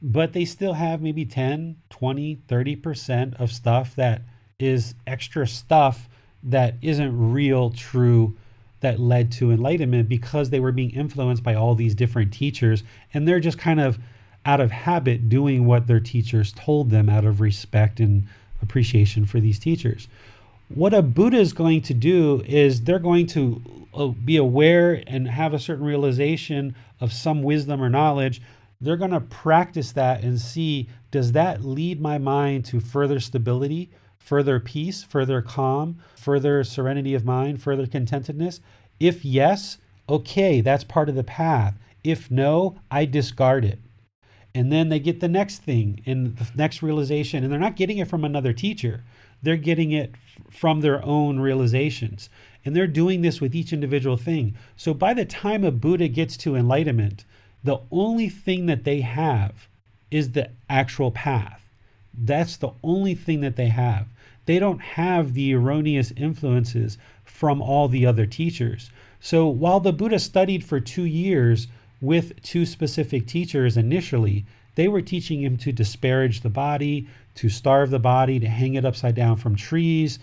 Speaker 2: But they still have maybe 10, 20, 30% of stuff that is extra stuff that isn't real, true, that led to enlightenment, because they were being influenced by all these different teachers. And they're just kind of out of habit doing what their teachers told them out of respect and appreciation for these teachers. What a Buddha is going to do is they're going to be aware and have a certain realization of some wisdom or knowledge. They're going to practice that and see, does that lead my mind to further stability, further peace, further calm, further serenity of mind, further contentedness? If yes, okay, that's part of the path. If no, I discard it. And then they get the next thing and the next realization, and they're not getting it from another teacher. They're getting it from their own realizations. And they're doing this with each individual thing. So by the time a Buddha gets to enlightenment, the only thing that they have is the actual path. That's the only thing that they have. They don't have the erroneous influences from all the other teachers. So while the Buddha studied for 2 years with 2 specific teachers initially, they were teaching him to disparage the body, to starve the body, to hang it upside down from trees.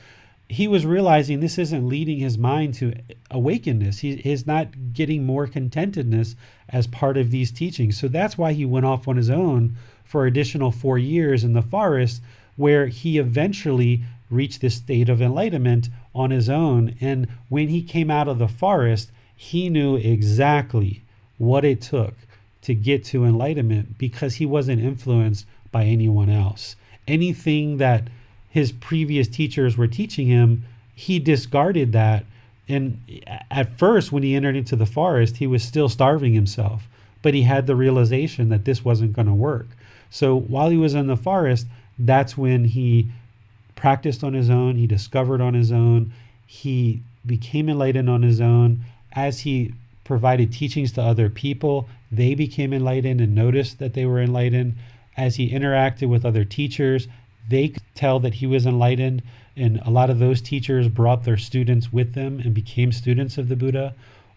Speaker 2: He was realizing this isn't leading his mind to awakenness. He is not getting more contentedness as part of these teachings. So that's why he went off on his own for additional 4 years in the forest, where he eventually reached this state of enlightenment on his own. And when he came out of the forest, he knew exactly what it took to get to enlightenment because he wasn't influenced by anyone else. Anything that his previous teachers were teaching him, he discarded that. And at first, when he entered into the forest, he was still starving himself, but he had the realization that this wasn't going to work. So while he was in the forest, that's when he practiced on his own, he discovered on his own, he became enlightened on his own. As he provided teachings to other people, they became enlightened and noticed that they were enlightened. As he interacted with other teachers, they could tell that he was enlightened, and a lot of those teachers brought their students with them and became students of the Buddha.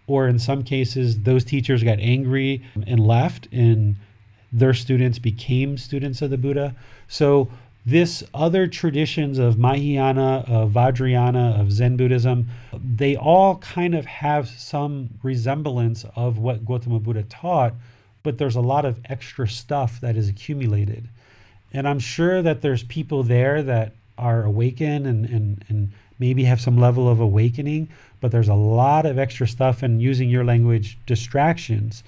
Speaker 2: Or in some cases, those teachers got angry and left, and their students became students of the Buddha. So this other traditions of Mahayana, of Vajrayana, of Zen Buddhism, they all kind of have some resemblance of what Gotama Buddha taught, but there's a lot of extra stuff that is accumulated. And I'm sure that there's people there that are awakened and maybe have some level of awakening, but there's a lot of extra stuff, and using your language, distractions.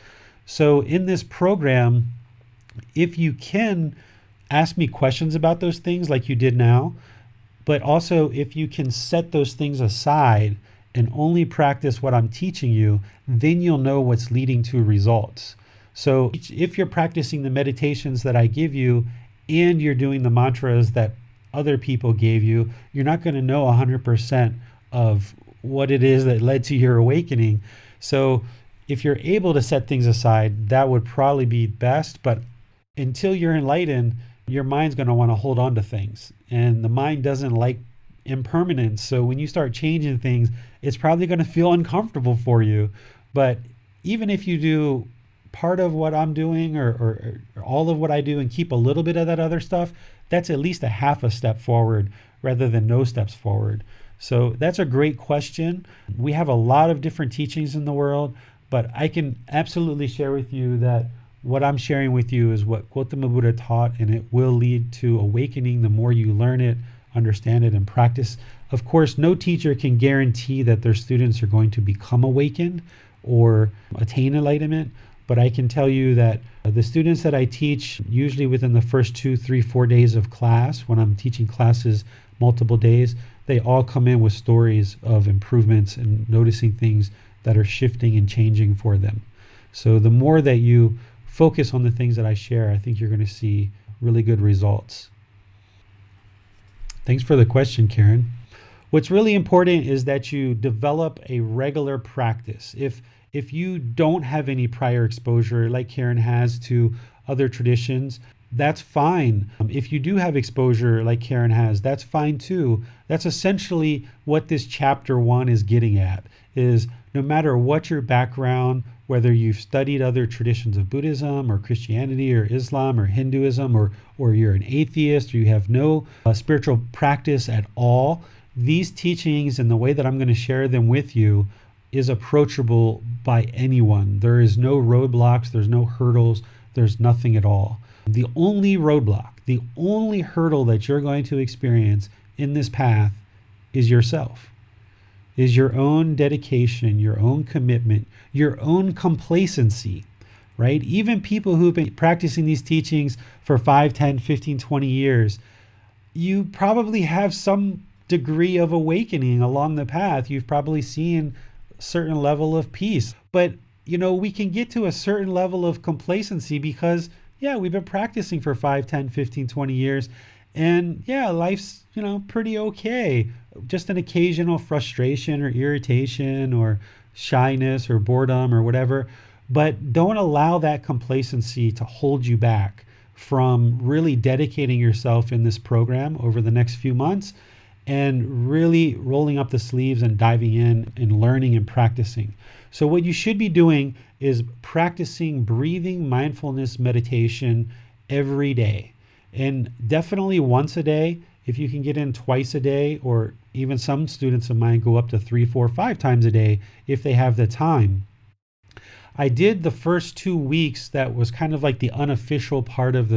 Speaker 2: So in this program, if you can ask me questions about those things like you did now, but also if you can set those things aside and only practice what I'm teaching you, then you'll know what's leading to results. So if you're practicing the meditations that I give you and you're doing the mantras that other people gave you, you're not going to know 100% of what it is that led to your awakening. So if you're able to set things aside, that would probably be best. But until you're enlightened, your mind's going to want to hold on to things. And the mind doesn't like impermanence. So when you start changing things, it's probably going to feel uncomfortable for you. But even if you do part of what I'm doing or all of what I do and keep a little bit of that other stuff, that's at least a half a step forward rather than no steps forward. So that's a great question. We have a lot of different teachings in the world, but I can absolutely share with you that what I'm sharing with you is what Gotama Buddha taught, and it will lead to awakening the more you learn it, understand it, and practice. Of course, no teacher can guarantee that their students are going to become awakened or attain enlightenment, but I can tell you that the students that I teach, usually within the first 2, 3, 4 days of class, when I'm teaching classes multiple days, they all come in with stories of improvements and noticing things that are shifting and changing for them. So the more that you focus on the things that I share, I think you're going to see really good results. Thanks for the question, Karen. What's really important is that you develop a regular practice. If you don't have any prior exposure like Karen has to other traditions, that's fine. If you do have exposure like Karen has, that's fine too. That's essentially what this chapter 1 is getting at, is no matter what your background, whether you've studied other traditions of Buddhism or Christianity or Islam or Hinduism, or you're an atheist, or you have no spiritual practice at all, these teachings and the way that I'm going to share them with you is approachable by anyone. There is no roadblocks, there's no hurdles, there's nothing at all. The only roadblock, the only hurdle that you're going to experience in this path is yourself, is your own dedication, your own commitment, your own complacency, right? Even people who've been practicing these teachings for 5, 10, 15, 20 years, you probably have some degree of awakening along the path. You've probably seen a certain level of peace. But, we can get to a certain level of complacency because, we've been practicing for 5, 10, 15, 20 years. And life's, pretty okay. Just an occasional frustration or irritation or shyness or boredom or whatever. But don't allow that complacency to hold you back from really dedicating yourself in this program over the next few months and really rolling up the sleeves and diving in and learning and practicing. So what you should be doing is practicing breathing mindfulness meditation every day. And definitely once a day. If you can get in twice a day, or even some students of mine go up to 3, 4, 5 times a day if they have the time. I did the first 2 weeks, that was kind of like the unofficial part of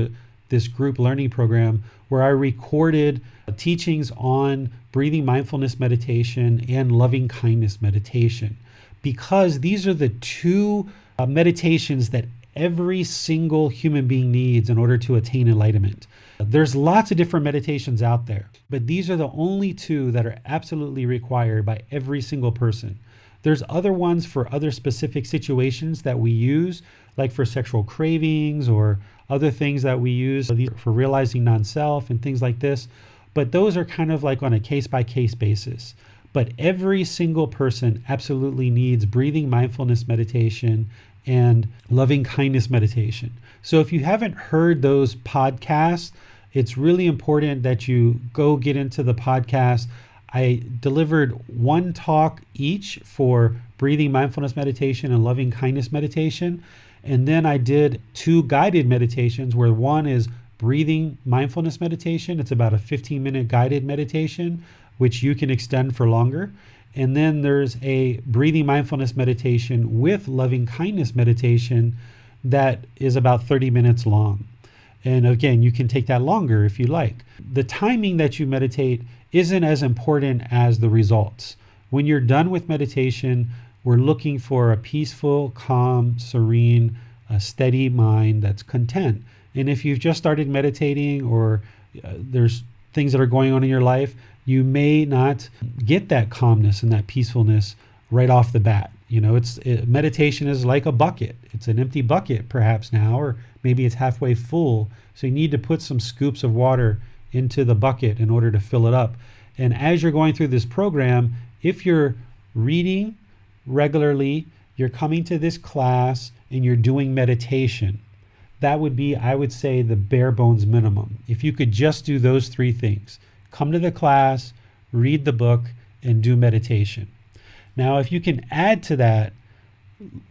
Speaker 2: this group learning program, where I recorded teachings on breathing mindfulness meditation and loving kindness meditation, because these are the two meditations that every single human being needs in order to attain enlightenment. There's lots of different meditations out there, but these are the only two that are absolutely required by every single person. There's other ones for other specific situations that we use, like for sexual cravings or other things that we use for realizing non-self and things like this. But those are kind of like on a case-by-case basis. But every single person absolutely needs breathing mindfulness meditation and loving kindness meditation. So if you haven't heard those podcasts, it's really important that you go get into the podcast. I delivered one talk each for breathing mindfulness meditation and loving kindness meditation. And then I did 2 guided meditations, where one is breathing mindfulness meditation. It's about a 15-minute guided meditation, which you can extend for longer. And then there's a breathing mindfulness meditation with loving kindness meditation that is about 30 minutes long. And again, you can take that longer if you like. The timing that you meditate isn't as important as the results. When you're done with meditation, we're looking for a peaceful, calm, serene, steady mind that's content. And if you've just started meditating, or there's things that are going on in your life, you may not get that calmness and that peacefulness right off the bat. Meditation is like a bucket. It's an empty bucket perhaps now, or maybe it's halfway full. So you need to put some scoops of water into the bucket in order to fill it up. And as you're going through this program, if you're reading regularly, you're coming to this class and you're doing meditation, that would be, I would say, the bare bones minimum. If you could just do those 3 things: come to the class, read the book, and do meditation. Now, if you can add to that,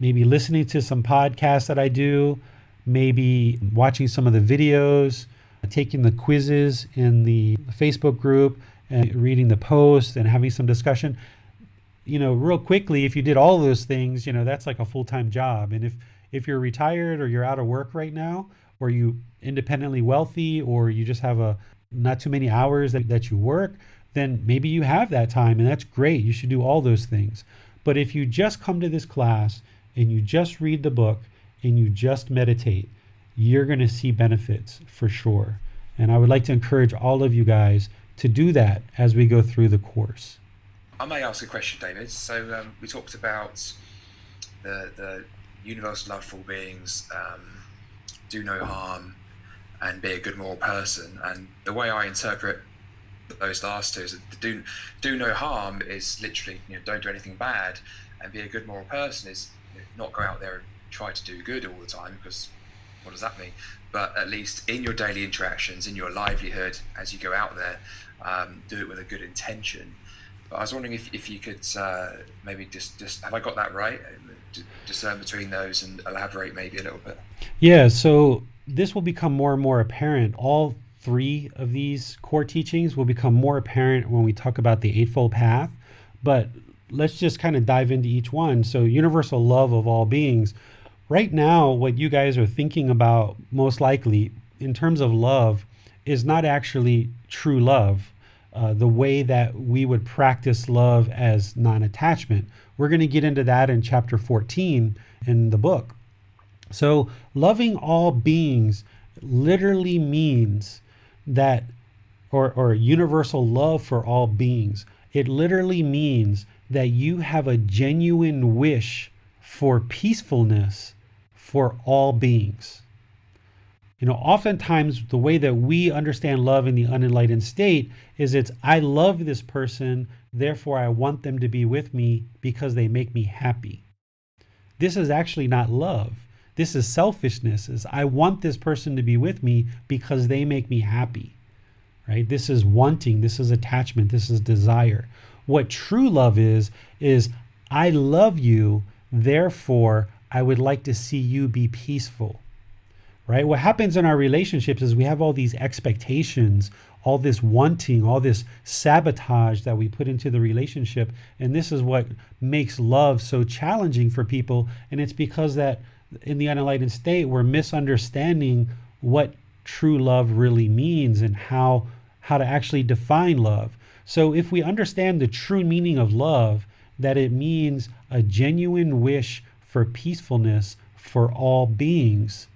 Speaker 2: maybe listening to some podcasts that I do, maybe watching some of the videos, taking the quizzes in the Facebook group, and reading the posts and having some discussion, real quickly, if you did all those things, that's like a full-time job. And if you're retired, or you're out of work right now, or you independently wealthy, or you just have not too many hours that you work, then maybe you have that time, and that's great. You should do all those things. But if you just come to this class and you just read the book and you just meditate, you're going to see benefits for sure. And I would like to encourage all of you guys to do that as we go through the course.
Speaker 4: I may ask a question, David. So we talked about the universal love for all beings, do no harm, and be a good moral person. And the way I interpret those last two is that do no harm is literally, don't do anything bad, and be a good moral person is not go out there and try to do good all the time, because what does that mean? But at least in your daily interactions, in your livelihood, as you go out there, do it with a good intention. But I was wondering if you could maybe just have I got that right? Discern between those and elaborate maybe a little bit.
Speaker 2: Yeah, so this will become more and more apparent. All 3 of these core teachings will become more apparent when we talk about the Eightfold Path. But let's just kind of dive into each one. So universal love of all beings. Right now, what you guys are thinking about most likely in terms of love is not actually true love. the way that we would practice love as non-attachment. We're going to get into that in chapter 14 in the book. So loving all beings literally means that, or universal love for all beings, it literally means that you have a genuine wish for peacefulness for all beings. Oftentimes the way that we understand love in the unenlightened state is I love this person, therefore I want them to be with me because they make me happy. This is actually not love. This is selfishness. I want this person to be with me because they make me happy, right? This is wanting, this is attachment, this is desire. What true love is I love you, therefore I would like to see you be peaceful. Right? What happens in our relationships is we have all these expectations, all this wanting, all this sabotage that we put into the relationship. And this is what makes love so challenging for people. And it's because that in the unenlightened state, we're misunderstanding what true love really means and how to actually define love. So if we understand the true meaning of love, that it means a genuine wish for peacefulness for all beings,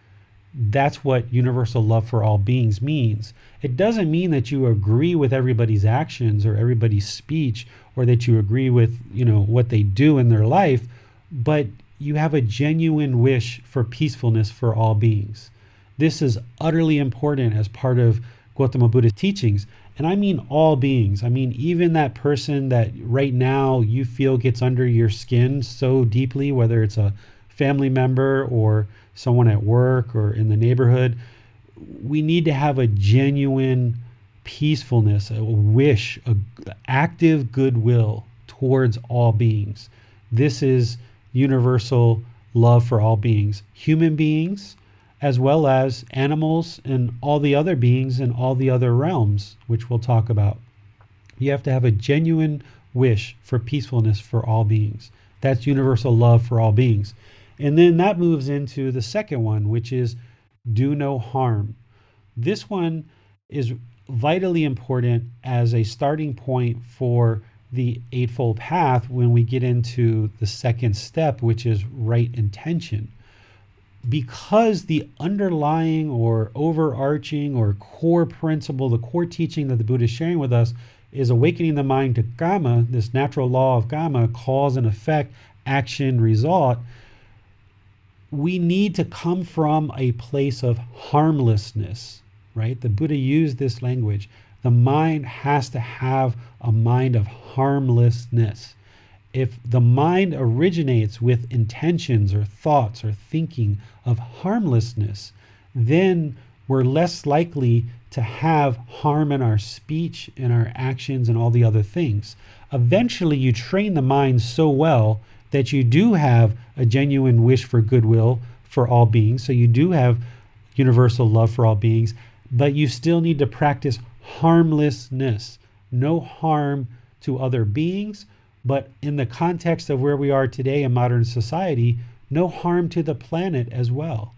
Speaker 2: that's what universal love for all beings means. It doesn't mean that you agree with everybody's actions or everybody's speech, or that you agree with, what they do in their life, but you have a genuine wish for peacefulness for all beings. This is utterly important as part of Gotama Buddha's teachings. And I mean all beings. I mean, even that person that right now you feel gets under your skin so deeply, whether it's a family member or someone at work or in the neighborhood, we need to have a genuine peacefulness, a wish, an active goodwill towards all beings. This is universal love for all beings, human beings, as well as animals and all the other beings in all the other realms, which we'll talk about. You have to have a genuine wish for peacefulness for all beings. That's universal love for all beings. And then that moves into the second one, which is do no harm. This one is vitally important as a starting point for the Eightfold Path when we get into the second step, which is right intention. Because the underlying or overarching or core principle, the core teaching that the Buddha is sharing with us is awakening the mind to karma, this natural law of karma, cause and effect, action, result. We need to come from a place of harmlessness, right? The Buddha used this language. The mind has to have a mind of harmlessness. If the mind originates with intentions or thoughts or thinking of harmlessness, then we're less likely to have harm in our speech, in our actions, and all the other things. Eventually, you train the mind so well that you do have a genuine wish for goodwill for all beings. So you do have universal love for all beings, but you still need to practice harmlessness. No harm to other beings, but in the context of where we are today in modern society, no harm to the planet as well,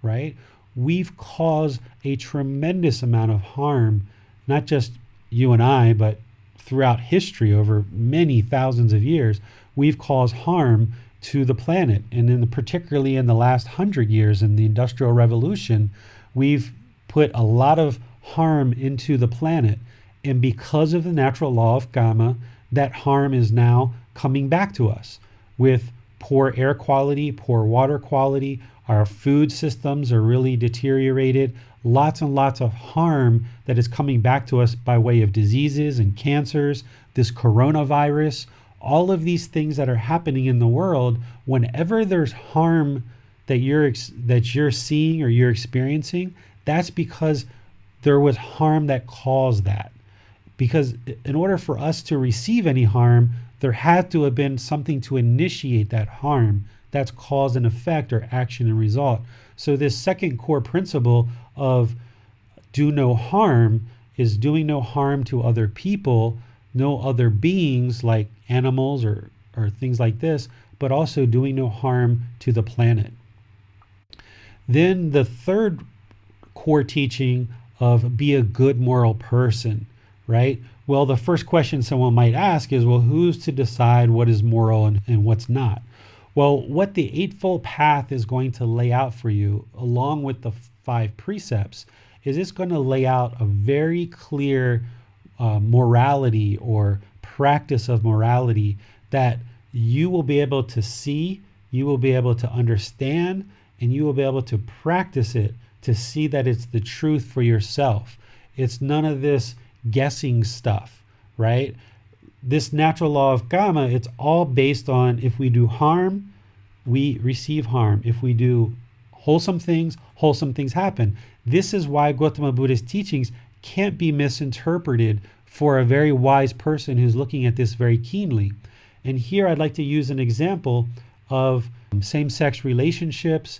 Speaker 2: right? We've caused a tremendous amount of harm, not just you and I, but throughout history over many thousands of years. We've caused harm to the planet. And particularly in the last 100 years in the Industrial Revolution, we've put a lot of harm into the planet. And because of the natural law of karma, that harm is now coming back to us with poor air quality, poor water quality. Our food systems are really deteriorated. Lots and lots of harm that is coming back to us by way of diseases and cancers, this coronavirus, all of these things that are happening in the world. Whenever there's harm that you're seeing or you're experiencing, that's because there was harm that caused that. Because in order for us to receive any harm, there had to have been something to initiate that harm. That's cause and effect, or action and result. So this second core principle of do no harm is doing no harm to other people, no other beings like animals or things like this, but also doing no harm to the planet. Then the third core teaching of be a good moral person, right? Well, the first question someone might ask is, well, who's to decide what is moral and what's not? Well, what the Eightfold Path is going to lay out for you, along with the 5 precepts, is it's going to lay out a very clear morality or practice of morality that you will be able to see, you will be able to understand, and you will be able to practice it to see that it's the truth for yourself. It's none of this guessing stuff, right? This natural law of karma, it's all based on if we do harm, we receive harm. If we do wholesome things happen. This is why Gotama Buddha's teachings can't be misinterpreted for a very wise person who's looking at this very keenly. And here I'd like to use an example of same-sex relationships.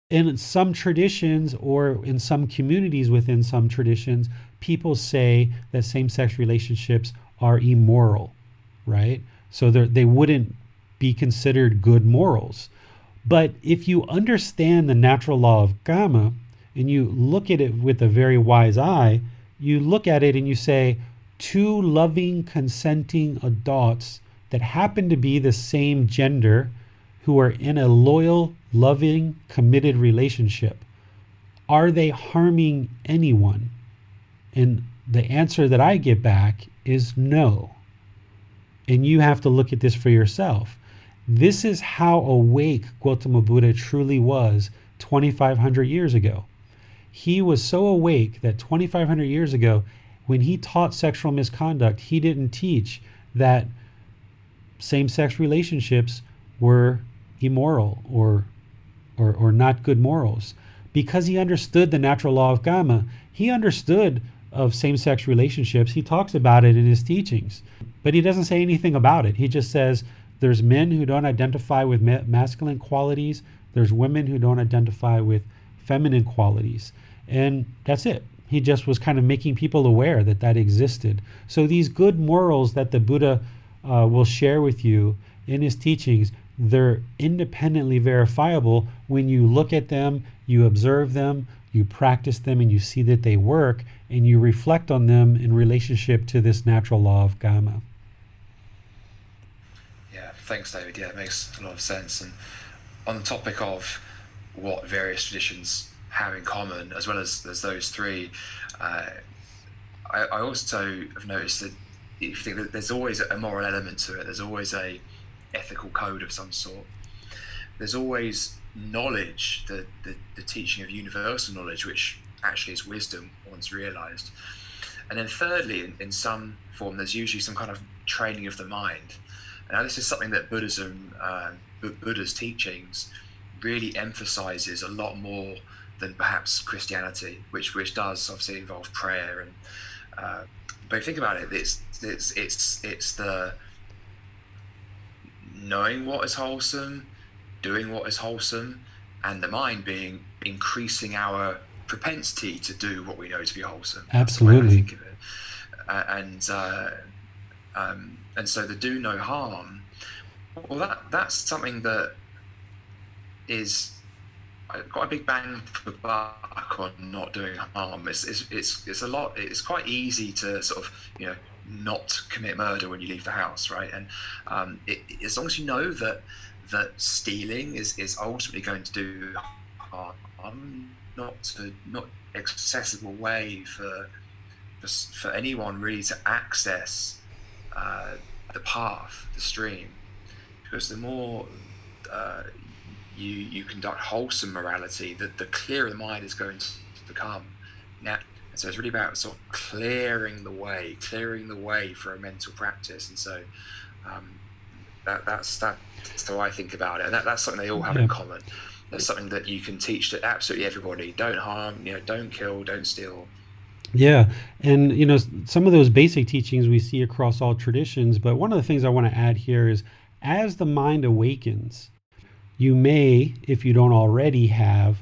Speaker 2: In some traditions or in some communities within some traditions, people say that same-sex relationships are immoral, right? So they wouldn't be considered good morals. But if you understand the natural law of karma and you look at it with a very wise eye, you look at it and you say, 2 loving, consenting adults that happen to be the same gender who are in a loyal, loving, committed relationship, are they harming anyone? And the answer that I get back is no. And you have to look at this for yourself. This is how awake Gotama Buddha truly was 2,500 years ago. He was so awake that 2,500 years ago, when he taught sexual misconduct, he didn't teach that same-sex relationships were immoral or not good morals. Because he understood the natural law of karma, he understood of same-sex relationships. He talks about it in his teachings, but he doesn't say anything about it. He just says there's men who don't identify with masculine qualities, there's women who don't identify with feminine qualities, and that's it. He just was kind of making people aware that that existed. So these good morals that the Buddha will share with you in his teachings, they're independently verifiable when you look at them, you observe them, you practice them, and you see that they work, and you reflect on them in relationship to this natural law of karma.
Speaker 4: Yeah, thanks, David. Yeah, it makes a lot of sense. And on the topic of what various traditions have in common, as well as those 3, I also have noticed that if you think that there's always a moral element to it, there's always a ethical code of some sort. There's always knowledge, the teaching of universal knowledge, which actually is wisdom once realized. And then thirdly, in some form, there's usually some kind of training of the mind. Now, this is something that Buddhism, Buddha's teachings really emphasizes a lot more than perhaps Christianity, which does obviously involve prayer. And but if you think about it, it's the knowing what is wholesome, doing what is wholesome, and the mind being increasing our propensity to do what we know to be wholesome.
Speaker 2: Absolutely.
Speaker 4: That's the way I think of it. And so the do no harm, well, that's something that is quite a big bang for the buck on not doing harm. It's a lot. It's quite easy to sort of not commit murder when you leave the house, right? And as long as you know that stealing is ultimately going to do harm, not accessible way for anyone really to access the path, the stream, because the more you conduct wholesome morality, the clearer the mind is going to become. Now, so it's really about sort of clearing the way for a mental practice. And so that's how I think about it. And that's something they all have in common. That's something that you can teach to absolutely everybody. Don't harm, don't kill, don't steal.
Speaker 2: Yeah, and some of those basic teachings we see across all traditions, but one of the things I want to add here is, as the mind awakens, you may, if you don't already have,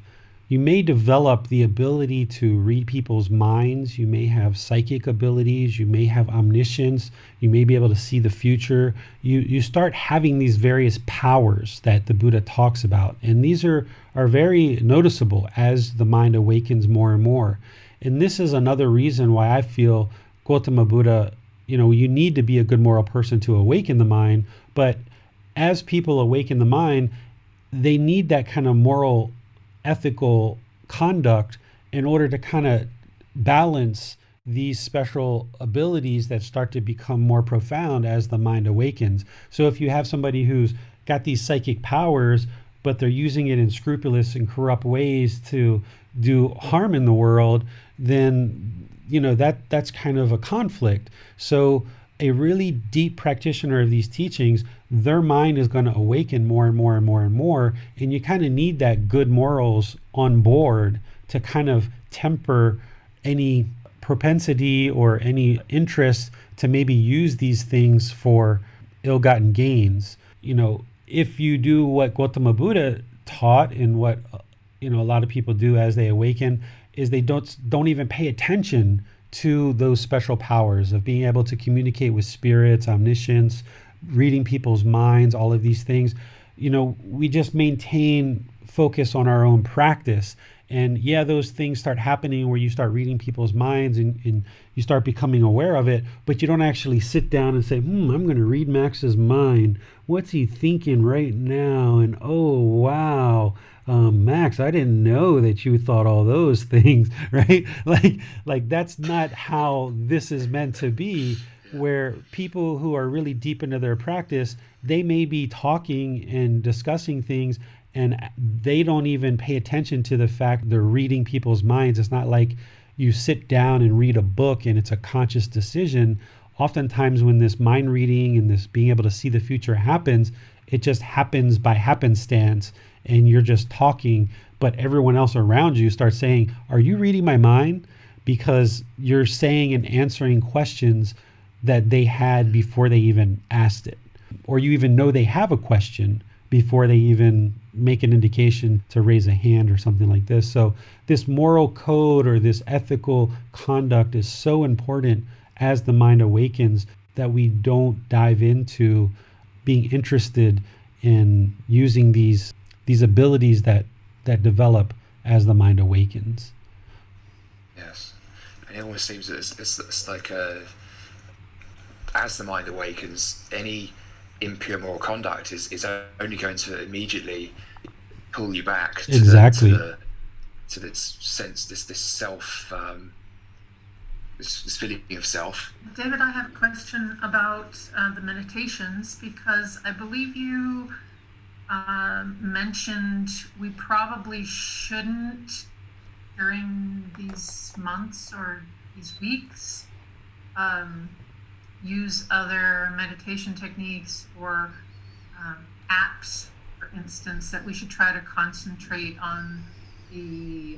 Speaker 2: you may develop the ability to read people's minds. You may have psychic abilities. You may have omniscience. You may be able to see the future. You start having these various powers that the Buddha talks about. And these are very noticeable as the mind awakens more and more. And this is another reason why I feel Gotama Buddha, you need to be a good moral person to awaken the mind. But as people awaken the mind, they need that kind of moral, ethical conduct in order to kind of balance these special abilities that start to become more profound as the mind awakens. So if you have somebody who's got these psychic powers, but they're using it in scrupulous and corrupt ways to do harm in the world, then that's kind of a conflict. So a really deep practitioner of these teachings, their mind is going to awaken more and more and more and more, and you kind of need that good morals on board to kind of temper any propensity or any interest to maybe use these things for ill-gotten gains. If you do what Gotama Buddha taught, and what a lot of people do as they awaken, is they don't even pay attention to those special powers of being able to communicate with spirits, omniscience, reading people's minds, all of these things. We just maintain focus on our own practice. And yeah, those things start happening where you start reading people's minds and you start becoming aware of it, but you don't actually sit down and say, I'm going to read Max's mind. What's he thinking right now? And oh, wow, Max, I didn't know that you thought all those things, right? Like that's not how this is meant to be, where people who are really deep into their practice, they may be talking and discussing things, and they don't even pay attention to the fact they're reading people's minds. It's not like you sit down and read a book and it's a conscious decision. Oftentimes when this mind reading and this being able to see the future happens, it just happens by happenstance, and you're just talking, but everyone else around you starts saying, are you reading my mind? Because you're saying and answering questions that they had before they even asked it. Or you even know they have a question before they even make an indication to raise a hand or something like this. So this moral code or this ethical conduct is so important as the mind awakens, that we don't dive into being interested in using these abilities that develop as the mind awakens.
Speaker 4: Yes. And it almost seems that it's like as the mind awakens, any impure moral conduct is only going to immediately pull you back to
Speaker 2: Exactly.
Speaker 4: to this sense, this self, this feeling of self.
Speaker 3: David, I have a question about the meditations, because I believe you mentioned we probably shouldn't, during these months or these weeks, use other meditation techniques or apps, for instance, that we should try to concentrate on the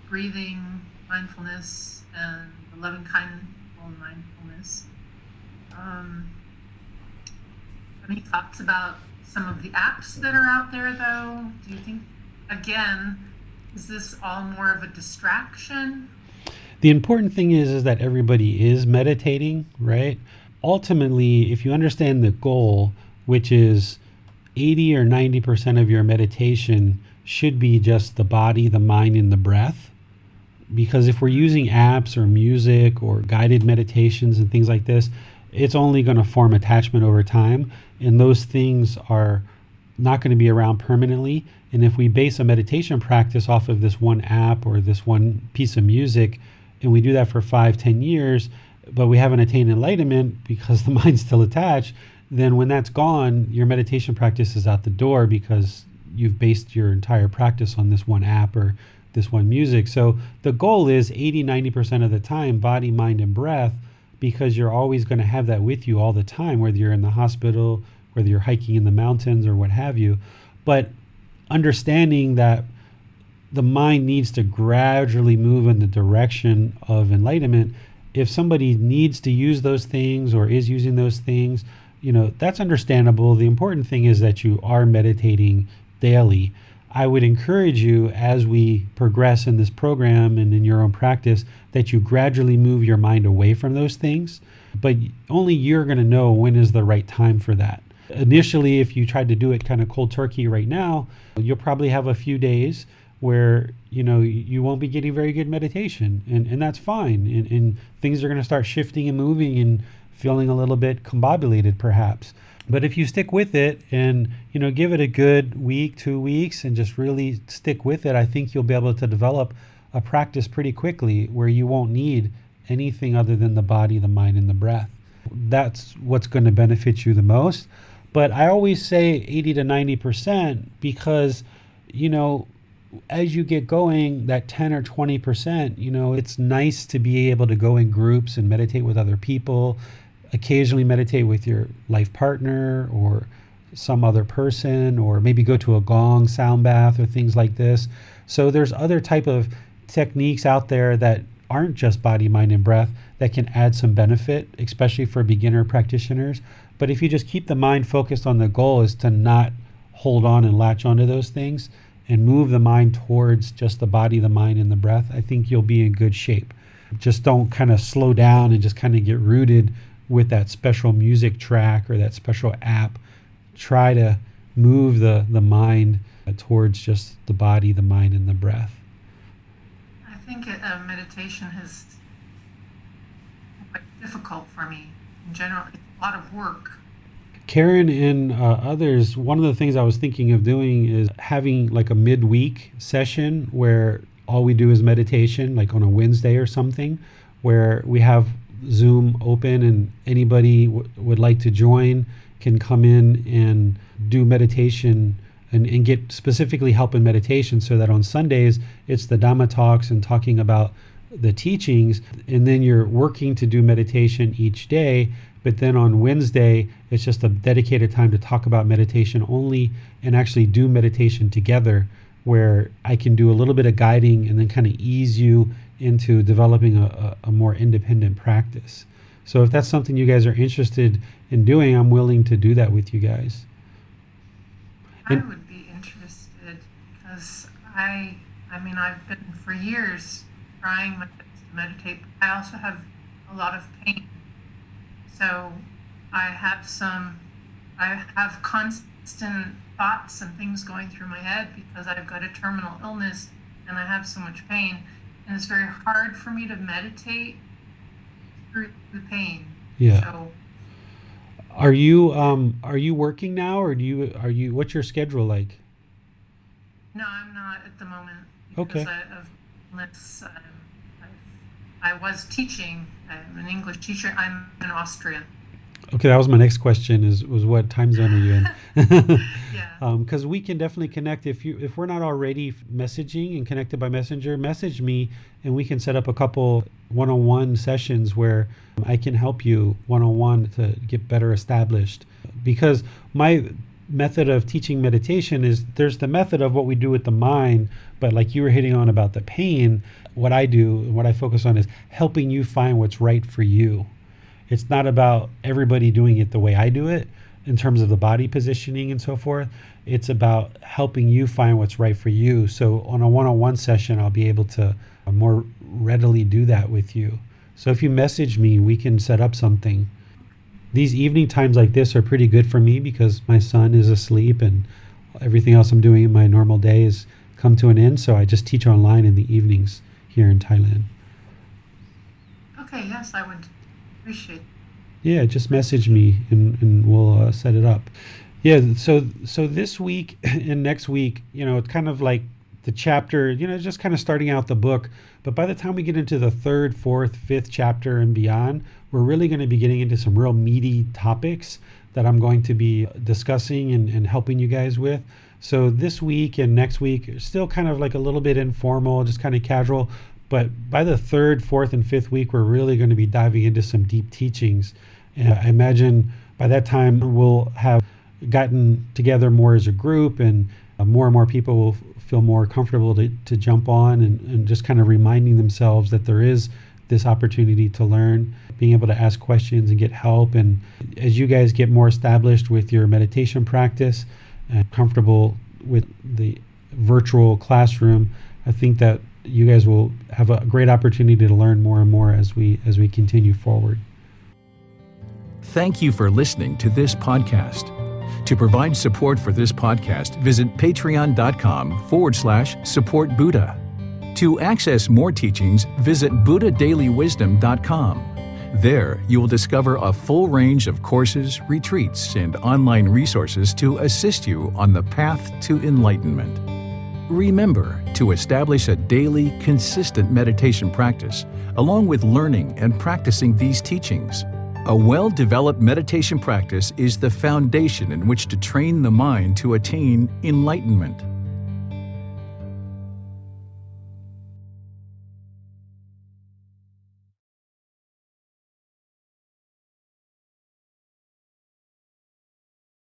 Speaker 3: breathing mindfulness and the loving kindness mindfulness. Any thoughts about some of the apps that are out there, though? Do you think, again, is this all more of a distraction?
Speaker 2: The important thing is that everybody is meditating, right? Ultimately, if you understand the goal, which is 80 or 90% of your meditation should be just the body, the mind, and the breath. Because if we're using apps or music or guided meditations and things like this, it's only going to form attachment over time. And those things are not going to be around permanently. And if we base a meditation practice off of this one app or this one piece of music, and we do that for 5-10 years, but we haven't attained enlightenment because the mind's still attached, then when that's gone, your meditation practice is out the door because you've based your entire practice on this one app or this one music. So the goal is 80-90% of the time, body, mind, and breath, because you're always going to have that with you all the time, whether you're in the hospital, whether you're hiking in the mountains or what have you. But understanding that the mind needs to gradually move in the direction of enlightenment. If somebody needs to use those things or is using those things, that's understandable. The important thing is that you are meditating daily. I would encourage you, as we progress in this program and in your own practice, that you gradually move your mind away from those things, but only you're going to know when is the right time for that. Initially, if you tried to do it kind of cold turkey right now, you'll probably have a few days where, you won't be getting very good meditation, and that's fine. And things are going to start shifting and moving and feeling a little bit combobulated perhaps. But if you stick with it and, give it a good week, 2 weeks, and just really stick with it, I think you'll be able to develop a practice pretty quickly where you won't need anything other than the body, the mind, and the breath. That's what's going to benefit you the most. But I always say 80 to 90% because, as you get going, that 10 or 20%, it's nice to be able to go in groups and meditate with other people, occasionally meditate with your life partner or some other person, or maybe go to a gong sound bath or things like this. So there's other type of techniques out there that aren't just body, mind, and breath that can add some benefit, especially for beginner practitioners. But if you just keep the mind focused on the goal is to not hold on and latch onto those things and move the mind towards just the body, the mind, and the breath, I think you'll be in good shape. Just don't kind of slow down and just kind of get rooted with that special music track or that special app. Try to move the mind towards just the body, the mind, and the breath.
Speaker 3: I think meditation is quite difficult for me. In general, it's a lot of work.
Speaker 2: Karen and others, one of the things I was thinking of doing is having like a midweek session where all we do is meditation, like on a Wednesday or something, where we have Zoom open and anybody would like to join can come in and do meditation and get specifically help in meditation, so that on Sundays it's the Dhamma talks and talking about the teachings, and then you're working to do meditation each day. But then on Wednesday, it's just a dedicated time to talk about meditation only and actually do meditation together, where I can do a little bit of guiding and then kind of ease you into developing a more independent practice. So if that's something you guys are interested in doing, I'm willing to do that with you guys.
Speaker 3: I would be interested because I've been for years trying my best to meditate. I also have a lot of pain. So I have constant thoughts and things going through my head because I've got a terminal illness and I have so much pain. And it's very hard for me to meditate through the pain.
Speaker 2: Yeah.
Speaker 3: So,
Speaker 2: are you working now, or what's your schedule like?
Speaker 3: no, I'm not at the moment.
Speaker 2: Okay.
Speaker 3: Because I was teaching. I'm an English teacher. I'm in Austria.
Speaker 2: Okay, that was my next question. Was what time zone are you in?
Speaker 3: Yeah.
Speaker 2: Because we can definitely connect. If we're not already messaging and connected by Messenger, message me and we can set up a couple one-on-one sessions where I can help you one-on-one to get better established. Because my method of teaching meditation is, there's the method of what we do with the mind, but like you were hitting on about the pain, what I do and what I focus on is helping you find what's right for you. It's not about everybody doing it the way I do it in terms of the body positioning and so forth. It's about helping you find what's right for you. So on a one-on-one session, I'll be able to more readily do that with you. So if you message me, we can set up something. These evening times like this are pretty good for me because my son is asleep and everything else I'm doing in my normal day has come to an end. So I just teach online in the evenings here in Thailand.
Speaker 3: Okay, yes, I would appreciate it.
Speaker 2: Yeah, just message me and we'll set it up. Yeah, so this week and next week, it's kind of like the chapter, just kind of starting out the book. But by the time we get into the 3rd, 4th, 5th chapter and beyond, we're really going to be getting into some real meaty topics that I'm going to be discussing and helping you guys with. So this week and next week are still kind of like a little bit informal, just kind of casual. But by the 3rd, 4th, and 5th week, we're really going to be diving into some deep teachings. And I imagine by that time we'll have gotten together more as a group, and more and more people will feel more comfortable to jump on and just kind of reminding themselves that there is this opportunity to learn, being able to ask questions and get help. And as you guys get more established with your meditation practice and comfortable with the virtual classroom, I think that you guys will have a great opportunity to learn more and more as we continue forward.
Speaker 1: Thank you for listening to this podcast. To provide support for this podcast, visit patreon.com/supportbuddha. To access more teachings, visit buddhadailywisdom.com. There, you will discover a full range of courses, retreats, and online resources to assist you on the path to enlightenment. Remember to establish a daily, consistent meditation practice, along with learning and practicing these teachings. A well-developed meditation practice is the foundation in which to train the mind to attain enlightenment.